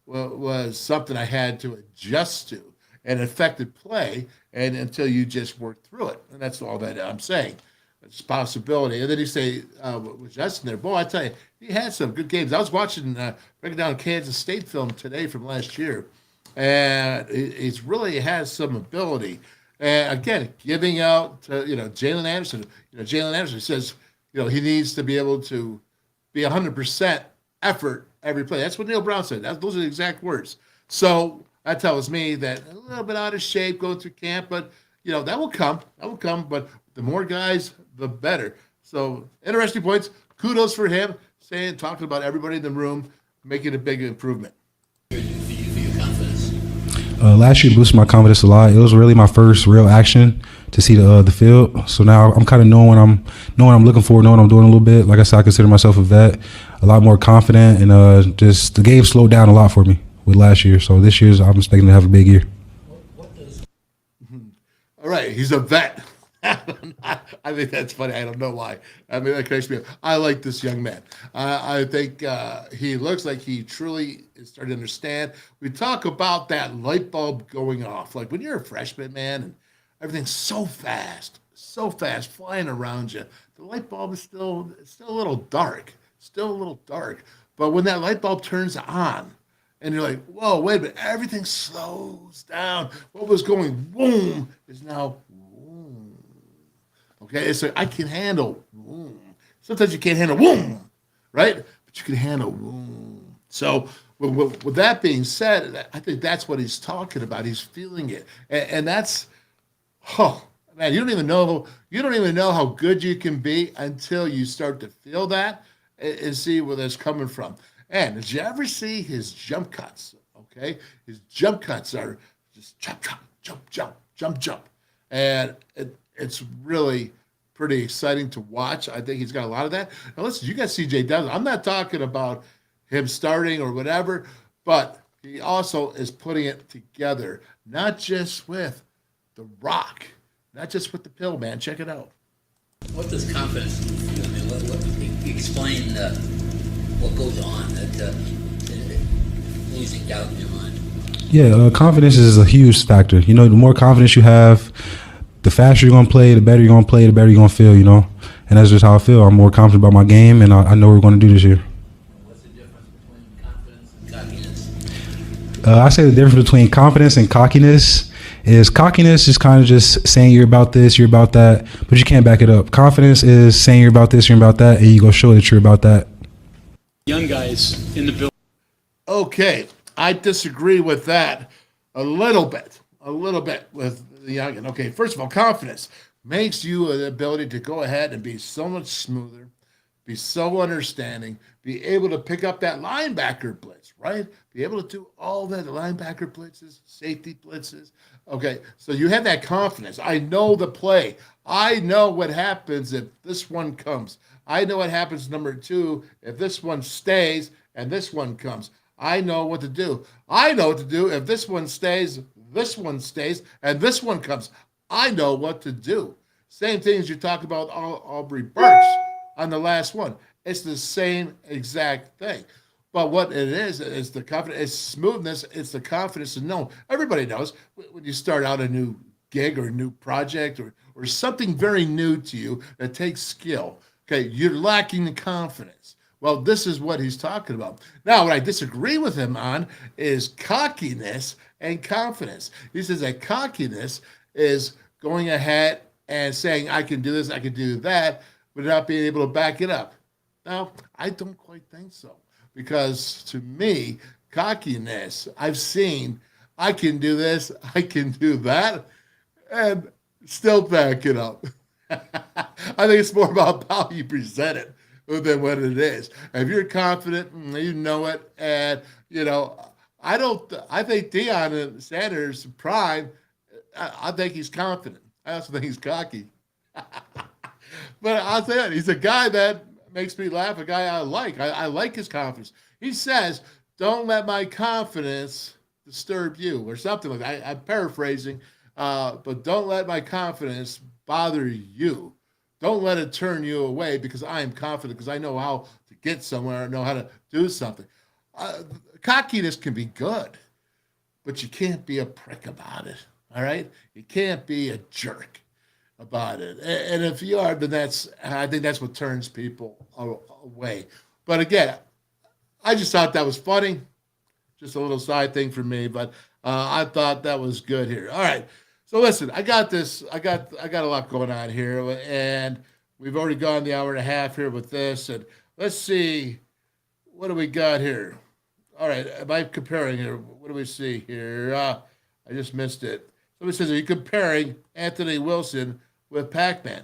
was something I had to adjust to and affected play, and until you just work through it. And that's all that I'm saying. It's a possibility. And then you say, with Justin there, boy, I tell you, he had some good games. I was watching, breaking down Kansas State film today from last year, and he's really has some ability. And again, giving out to, Jalen Anderson. Jalen Anderson says, he needs to be able to be 100% effort every play. That's what Neil Brown said. Those are the exact words. So that tells me that a little bit out of shape going through camp, but, that will come. That will come. But the more guys, the better. So interesting points. Kudos for him talking about everybody in the room, making a big improvement. Last year boosted my confidence a lot. It was really my first real action to see the field. So now I'm kind of knowing what I'm looking for, knowing what I'm doing a little bit. Like I said, I consider myself a vet, a lot more confident, and just the game slowed down a lot for me with last year. So this year's I'm expecting to have a big year. All right, he's a vet. I think that's funny. I don't know why. I mean, that cracks me up. I like this young man. I think he looks like he truly is starting to understand. We talk about that light bulb going off. Like when you're a freshman, man, and everything's so fast, flying around you. The light bulb is still a little dark. But when that light bulb turns on, And you're like, whoa, wait a minute, everything slows down. What was going boom is now boom. Okay, it's like I can handle boom. Sometimes you can't handle boom, right? But you can handle boom. So with that being said, I think that's what he's talking about. He's feeling it. And that's, oh, man, you don't even know how good you can be until you start to feel that and see where that's coming from. And did you ever see his jump cuts? Okay, his jump cuts are just jump, jump, jump, jump, jump, jump, and it's really pretty exciting to watch. I think he's got a lot of that. Now listen, you got C.J. Douglas. I'm not talking about him starting or whatever, but he also is putting it together, not just with the rock, not just with the pill, man. Check it out. What does confidence do? I mean, explain what goes on that losing doubt in your mind? Yeah, confidence is a huge factor. You know, the more confidence you have, the faster you're going to play, the better you're going to play, the better you're going to feel, you know. And that's just how I feel. I'm more confident about my game, and I know what we're going to do this year. What's the difference between confidence and cockiness? I say the difference between confidence and cockiness is kind of just saying you're about this, you're about that, but you can't back it up. Confidence is saying you're about this, you're about that, and you go show that you're about that. Young guys in the building. Okay, I disagree with that a little bit with the youngin. Okay, first of all, confidence makes you the ability to go ahead and be so much smoother, be so understanding, be able to pick up that linebacker blitz, right? Be able to do all that linebacker blitzes, safety blitzes. Okay, so you have that confidence. I know the play. I know what happens if this one comes. I know what happens, number two, if this one stays and this one comes. I know what to do. I know what to do if this one stays, and this one comes. I know what to do. Same thing as you talk about Aubrey Burks on the last one. It's the same exact thing. But what it is the confidence, it's smoothness, it's the confidence to know. Everybody knows when you start out a new gig or a new project or something very new to you that takes skill. Okay, you're lacking the confidence. Well, this is what he's talking about. Now, what I disagree with him on is cockiness and confidence. He says that cockiness is going ahead and saying, I can do this, I can do that, but not being able to back it up. Now, I don't quite think so. Because to me, cockiness, I've seen, I can do this, I can do that, and still back it up. I think it's more about how you present it than what it is. If you're confident, you know it, and you know, I think Deion Sanders prime, I think he's confident. I also think he's cocky. But I'll tell you, he's a guy that makes me laugh, a guy I like. I like his confidence. He says, don't let my confidence disturb you, or something like that. I'm paraphrasing, but don't let my confidence bother you. Don't let it turn you away because I am confident, because I know how to get somewhere, I know how to do something. Cockiness can be good, but you can't be a prick about it, all right? You can't be a jerk about it. And if you are, then I think that's what turns people away. But again, I just thought that was funny. Just a little side thing for me, but I thought that was good here. All right. So listen, I got this. I got a lot going on here, and we've already gone the hour and a half here with this. And let's see, what do we got here? All right, am I comparing here? What do we see here? I just missed it. Somebody says, are you comparing Anthony Wilson with Pac-Man?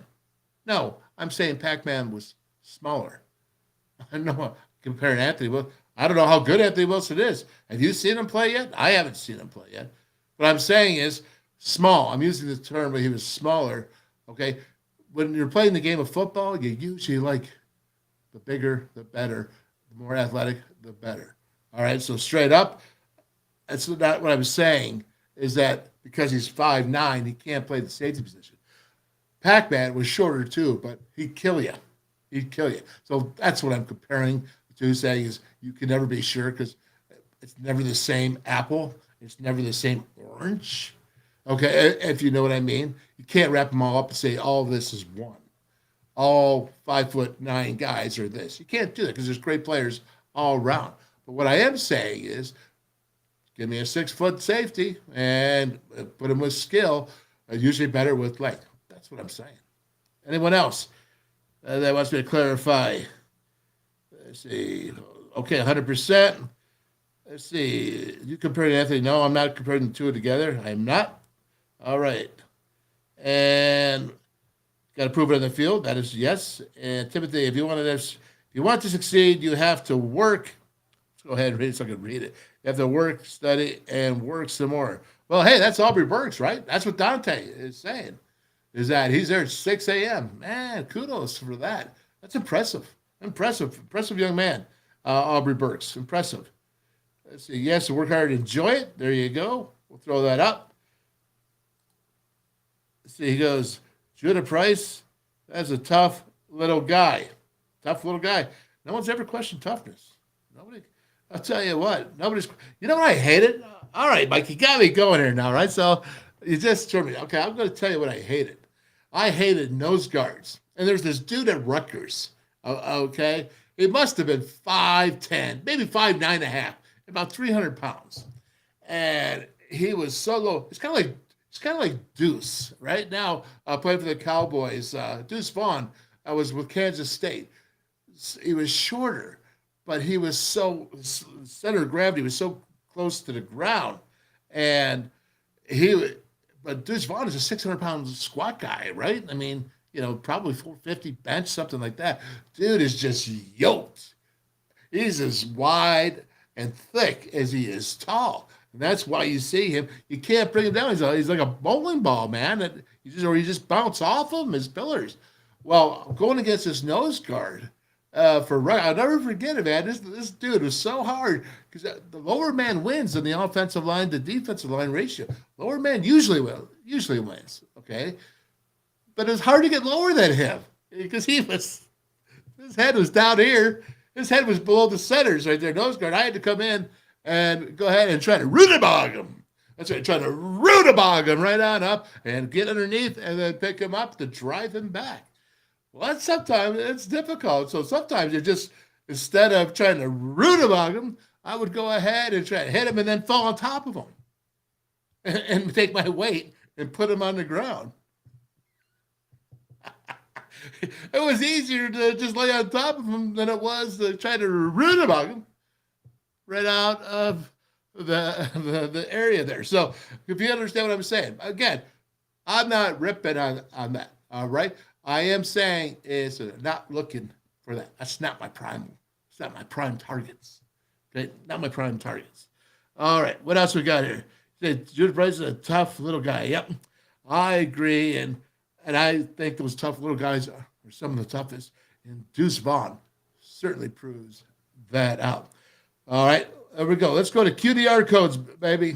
No, I'm saying Pac-Man was smaller. I know comparing Anthony Wilson. I don't know how good Anthony Wilson is. Have you seen him play yet? I haven't seen him play yet. What I'm saying is small. I'm using the term where he was smaller. Okay. When you're playing the game of football, you usually like the bigger, the better, the more athletic, the better. All right. So straight up, that's not what I'm saying, is that because he's 5'9", he can't play the safety position. Pac-Man was shorter too, but he'd kill you. He'd kill you. So that's what I'm comparing to, saying is you can never be sure because it's never the same apple. It's never the same orange. Okay, if you know what I mean. You can't wrap them all up and say all this is one. All 5'9" guys are this. You can't do that because there's great players all around. But what I am saying is give me a 6-foot safety and put him with skill, usually better with length. That's what I'm saying. Anyone else that wants me to clarify? Let's see. Okay, 100%. Let's see. You comparing Anthony? No, I'm not comparing the two together. I'm not. All right. And got to prove it on the field. That is yes. And Timothy, if you want to succeed, you have to work. Let's go ahead and read it so I can read it. You have to work, study, and work some more. Well, hey, that's Aubrey Burks, right? That's what Dante is saying. Is that he's there at 6 a.m. Man, kudos for that. That's impressive. Impressive young man, Aubrey Burks. Impressive. Let's see. Yes, work hard, enjoy it. There you go. We'll throw that up. Let's see. He goes, Judah Price, that's a tough little guy. Tough little guy. No one's ever questioned toughness. Nobody. I'll tell you what. Nobody's. You know what I hated? All right, Mike, you got me going here now, right? So you just turned me. Okay, I'm going to tell you what I hated. I hated nose guards. And there's this dude at Rutgers. Okay, he must have been 5'10", maybe 5'9.5", about 300 pounds, and he was so low. It's kind of like Deuce right now, playing for the Cowboys. Deuce Vaughn was with Kansas State. He was shorter, but he was so center of gravity was so close to the ground, and but Deuce Vaughn is a 600-pound squat guy, right? I mean, probably 450 bench, something like that. Dude is just yoked. He's as wide and thick as he is tall. And that's why you see him. You can't bring him down. He's like a bowling ball, man. You just bounce off him as pillars. Well, going against this nose guard I'll never forget it, man. This dude was so hard because the lower man wins in the offensive line to defensive line ratio. Lower man usually wins, okay? But it was hard to get lower than him because his head was down here. His head was below the centers right there, nose guard. I had to come in and go ahead and try to rudabog him. That's right, trying to rudabog him right on up and get underneath and then pick him up to drive him back. Well, sometimes it's difficult. So sometimes you just, instead of trying to rudabog him, I would go ahead and try to hit him and then fall on top of him and take my weight and put him on the ground. It was easier to just lay on top of him than it was to try to rudabog him right out of the area there. So if you understand what I'm saying, again, I'm not ripping on that. All right. I am saying is not looking for that. That's not my prime. It's not my prime targets. Okay. Not my prime targets. All right. What else we got here? Judah Price is a tough little guy. Yep. I agree. And I think those tough little guys are some of the toughest. And Deuce Vaughn certainly proves that out. All right. There we go. Let's go to QDR codes, baby.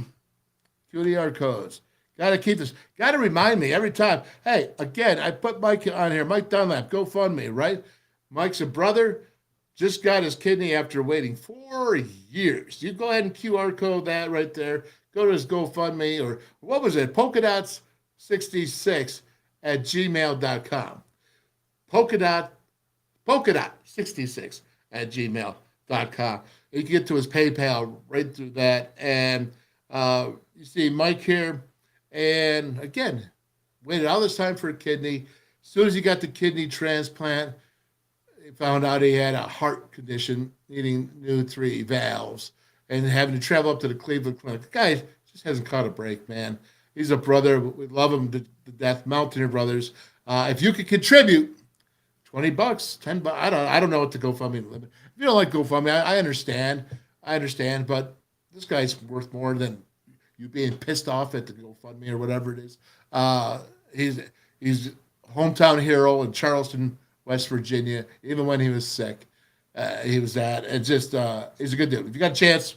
QDR codes. Got to keep this. Got to remind me every time. Hey, again, I put Mike on here. Mike Dunlap, GoFundMe, right? Mike's a brother. Just got his kidney after waiting 4 years. You go ahead and QR code that right there. Go to his GoFundMe or what was it? Polkadot66 at gmail.com. Polkadot66 at gmail.com. You can get to his PayPal right through that. And you see Mike here. And again, waited all this time for a kidney. As soon as he got the kidney transplant, he found out he had a heart condition, needing new 3 valves, and having to travel up to the Cleveland Clinic. The guy just hasn't caught a break, man. He's a brother. We love him to death. Mountaineer Brothers. If you could contribute $20, $10, I don't know what the GoFundMe limit. If you don't like GoFundMe, I understand. But this guy's worth more than you being pissed off at the GoFundMe or whatever it is. He's a hometown hero in Charleston, West Virginia. Even when he was sick, he was that. And just he's a good dude. If you got a chance,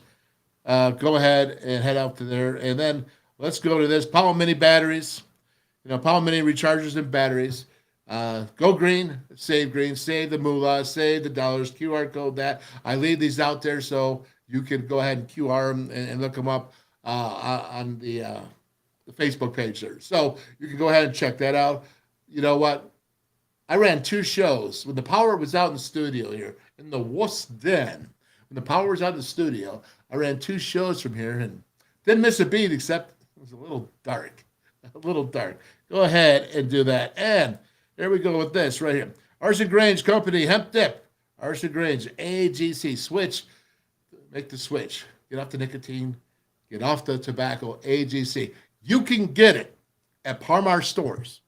go ahead and head out to there. And then let's go to this Pallet Mini batteries. Pallet Mini rechargers and batteries. Go green, save the moolah, save the dollars. QR code that. I leave these out there so you can go ahead and QR them and look them up on the Facebook page there. So you can go ahead and check that out. You know what? I ran 2 shows when the power was out in the studio here in the Wuss Den. When the power was out in the studio, I ran 2 shows from here, and Didn't miss a beat, except it was a little dark. A little dark. Go ahead and do that. And here we go with this right here. Arson Grange Company, Hemp Dip. Arson Grange, AGC. Switch. Make the switch. Get off the nicotine. Get off the tobacco. AGC. You can get it at Parmar stores.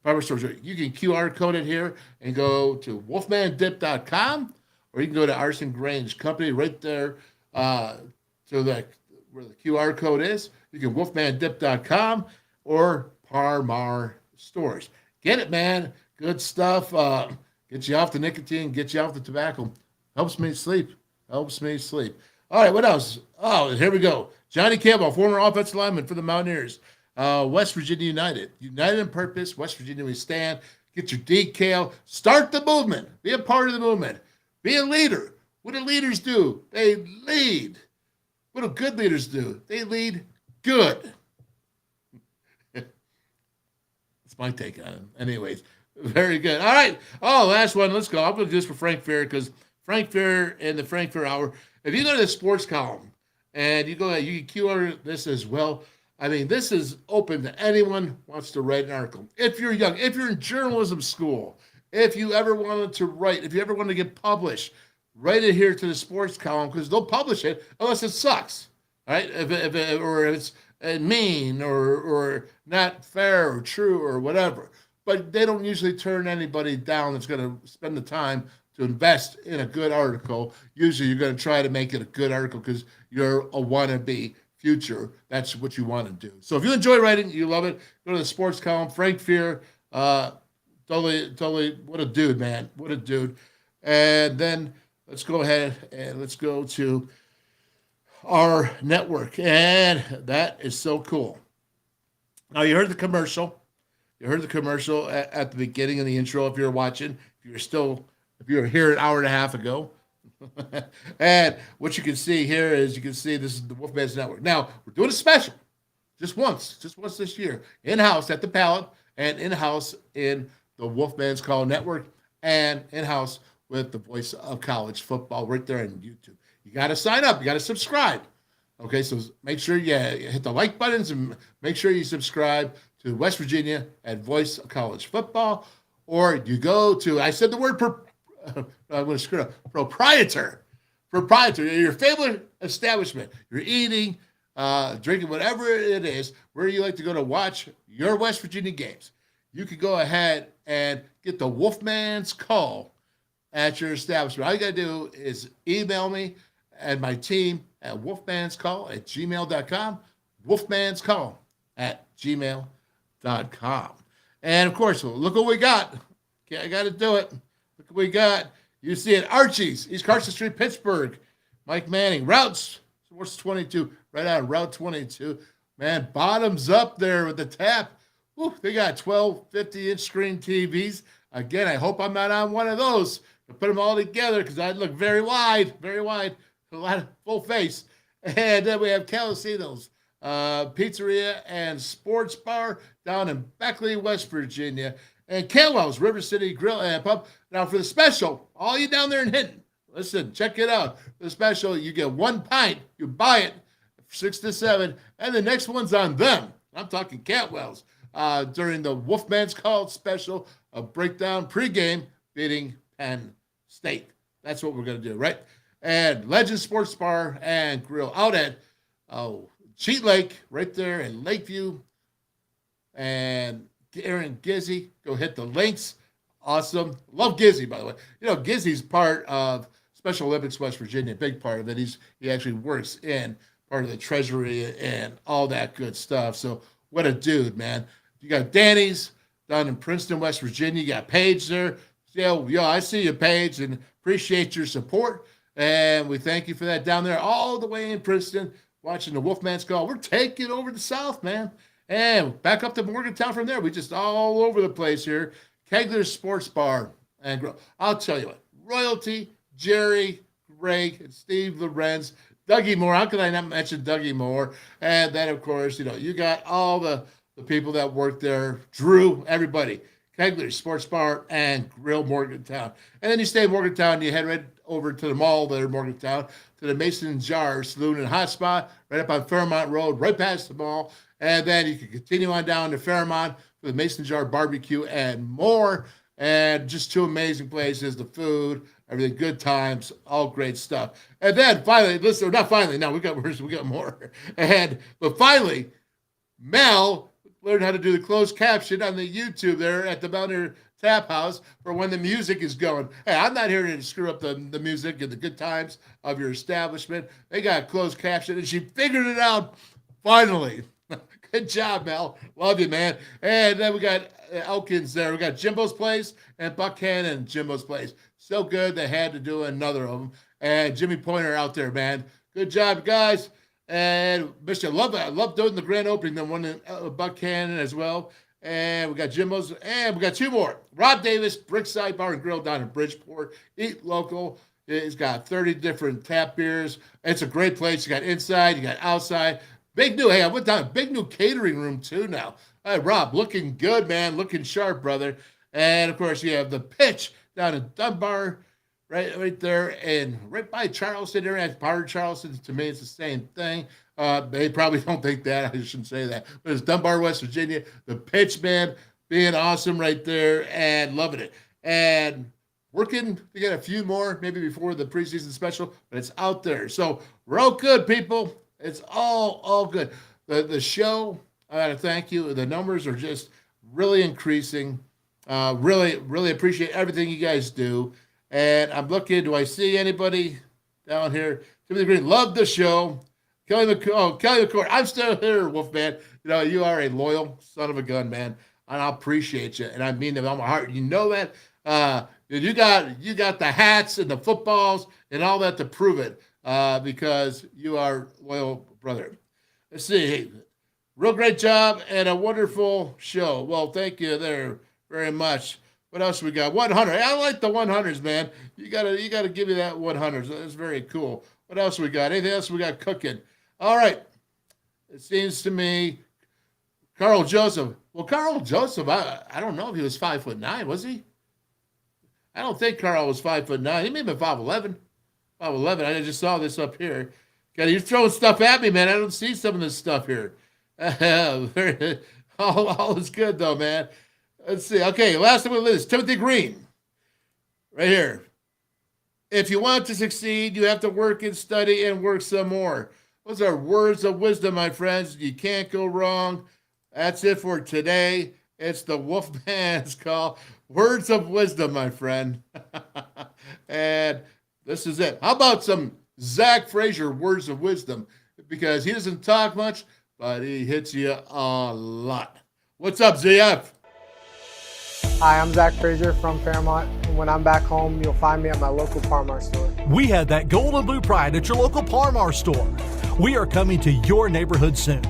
Parmar stores. You can QR code it here and go to wolfmandip.com, or you can go to Arson Grange Company right there to the where the QR code is. You can wolfmandip.com or Parmar stores. Get it, man. Good stuff. Get you off the nicotine, get you off the tobacco. Helps me sleep. Helps me sleep. All right, what else? Oh, here we go. Johnny Campbell, former offensive lineman for the Mountaineers. West Virginia United. United in purpose. West Virginia we stand. Get your decal. Start the movement. Be a part of the movement. Be a leader. What do leaders do? They lead. What do good leaders do? They lead good. That's my take on it. Anyways, very good. All right. Oh, last one. Let's go. I'm going to do this for Frank Fair because Frank Fair and the Frank Fair Hour. If you go to the sports column and you go, you can QR this as well. I mean, this is open to anyone who wants to write an article. If you're young, if you're in journalism school, if you ever wanted to write, if you ever want to get published, write it here to the sports column because they'll publish it unless it sucks, right? If it's mean or not fair or true or whatever. But they don't usually turn anybody down that's going to spend the time to invest in a good article. Usually you're going to try to make it a good article because you're a wannabe future. That's what you want to do. So if you enjoy writing, you love it, go to the sports column. Frank Fear, totally, what a dude, man. What a dude. And then let's go ahead and let's go to our network. And that is so cool. Now, you heard the commercial. You heard the commercial at the beginning of the intro if you're watching. If you're here an hour and a half ago. And what you can see here is you can see this is the WolfMan's Network. Now, we're doing a special just once this year. In-house at the Pallet and in-house in the WolfMan's Call Network and in-house with the voice of college football right there on YouTube. You got to sign up. You got to subscribe. Okay, so make sure you hit the like buttons and make sure you subscribe to West Virginia at Voice of College Football, or you go to, I said the word I'm going to screw up, proprietor, your favorite establishment. You're eating, drinking, whatever it is, where you like to go to watch your West Virginia games. You can go ahead and get the WolfMan's Call at your establishment. All you got to do is email me and my team at wolfmanscall@gmail.com, wolfmanscall@gmail.com. And of course, look what we got. Okay, I got to do it. Look what we got. You see it, Archies, East Carson Street, Pittsburgh. Mike Manning, routes, what's 22, right on Route 22. Man, bottoms up there with the tap. Woo, they got 12 50-inch screen TVs. Again, I hope I'm not on one of those to put them all together because I'd look very wide, a lot of full face. And then we have Calacino's Pizzeria and Sports Bar down in Beckley, West Virginia. And Cantrell's River City Grill and Pub. Now for the special, all you down there in Hinton, listen, check it out. For the special, you get 1 pint. You buy it 6 to 7, and the next one's on them. I'm talking Cantwell's during the WolfMan's Call special, a breakdown pregame beating Penn State. That's what we're going to do, right? And Legend Sports Bar and Grill out at Cheat Lake, right there in Lakeview. And Aaron Gizzy, go hit the links. Awesome. Love Gizzy, by the way. You know, Gizzy's part of Special Olympics West Virginia, big part of it. He actually works in part of the treasury and all that good stuff. So what a dude, man. You got Danny's down in Princeton, West Virginia. You got Paige there. Yeah, I see you, Paige, and appreciate your support. And we thank you for that down there all the way in Princeton, watching the WolfMan's Call. We're taking over the South, man. And back up to Morgantown from there. We just all over the place here. Kegler Sports Bar and Grill. I'll tell you what. Royalty, Jerry, Greg, and Steve Lorenz, Dougie Moore. How can I not mention Dougie Moore? And then, of course, you got all the people that work there. Drew, everybody. Kegler Sports Bar, and Grille Morgantown. And then you stay in Morgantown, you head right over to the mall there in Morgantown, to the Mason Jar Saloon and Hot Spot, right up on Fairmont Road, right past the mall. And then you can continue on down to Fairmont for the Mason Jar Barbecue and more. And just two amazing places, the food, everything, good times, all great stuff. And then finally, listen, not finally, no, we got more. But finally, Mel learned how to do the closed caption on the YouTube there at the Mountaineer Tap House for when the music is going. Hey, I'm not here to screw up the music and the good times of your establishment. They got closed caption, and she figured it out finally. Good job, Mel. Love you, man. And then we got Elkins there. We got Jimbo's Place and Buckhannon Jimbo's Place. So good, they had to do another of them. And Jimmy Pointer out there, man. Good job, guys. And Mister, I love doing the grand opening, the one in Buckhannon as well. And we got Jimbo's, and we got two more. Rob Davis, Brickside Bar and Grill down in Bridgeport. Eat local. He's got 30 different tap beers. It's a great place. You got inside, you got outside. Big new, hey, I went down, big new catering room too now. Hey, Rob, looking good, man. Looking sharp, brother. And of course, you have the Pitch down in Dunbar, right there, and right by Charleston there at part of Charleston. To me, it's the same thing. They probably don't think that. I shouldn't say that. But it's Dunbar, West Virginia. The Pitch, man, being awesome right there and loving it. And working to get a few more, maybe before the preseason special, but it's out there. So we're all good, people. It's all good. The show, I got to thank you. The numbers are just really increasing. Really appreciate everything you guys do. And I'm looking, do I see anybody down here? Timothy Green, love the show. Kelly McCord, I'm still here, Wolfman. You know, you are a loyal son of a gun, man. And I appreciate you. And I mean that with all my heart. You know that? You got the hats and the footballs and all that to prove it. Because you are loyal brother. Let's see. Real great job and a wonderful show. Well, thank you there very much. What else we got? 100. I like the 100s, man. You gotta give me that 100s. That's very cool. What else we got? Anything else we got cooking? All right. It seems to me Carl Joseph. Well, Carl Joseph, I don't know if he was 5'9", was he? I don't think Carl was 5'9". He may have been 5'11". 5'11". I just saw this up here. God, you're throwing stuff at me, man. I don't see some of this stuff here. All is good, though, man. Let's see. Okay, last one on the list, Timothy Green. Right here. If you want to succeed, you have to work and study and work some more. Those are words of wisdom, my friends. You can't go wrong. That's it for today. It's the WolfMan's call. Words of wisdom, my friend. And this is it. How about some Zach Frazier words of wisdom? Because he doesn't talk much, but he hits you a lot. What's up, ZF? Hi, I'm Zach Frazier from Fairmont, and when I'm back home, you'll find me at my local Parmar store. We have that gold and blue pride at your local Parmar store. We are coming to your neighborhood soon.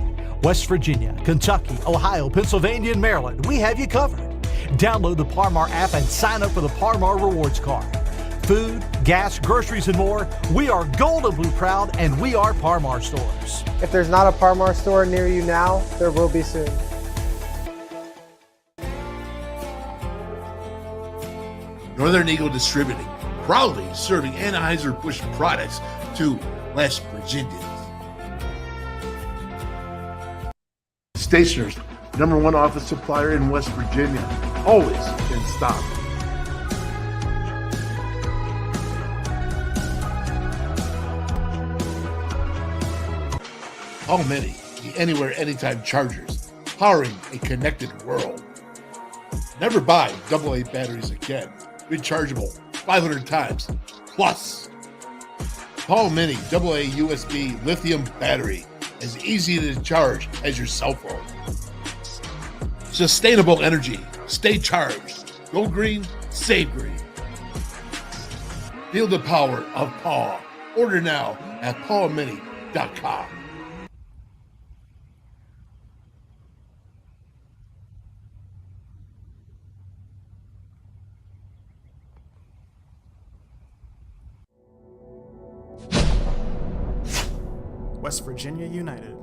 West Virginia, Kentucky, Ohio, Pennsylvania, and Maryland, we have you covered. Download the Parmar app and sign up for the Parmar Rewards Card. Food, gas, groceries, and more, we are gold and blue proud, and we are Parmar stores. If there's not a Parmar store near you now, there will be soon. Northern Eagle Distributing, proudly serving Anheuser-Busch products to West Virginia. Stationers, #1 office supplier in West Virginia, always in stock. How many? The anywhere, anytime chargers, powering a connected world. Never buy AA batteries again. Rechargeable 500 times plus. Paul Mini AA USB lithium battery, as easy to charge as your cell phone. Sustainable energy, stay charged. Go green, save green. Feel the power of Paul. Order now at paulmini.com. West Virginia United.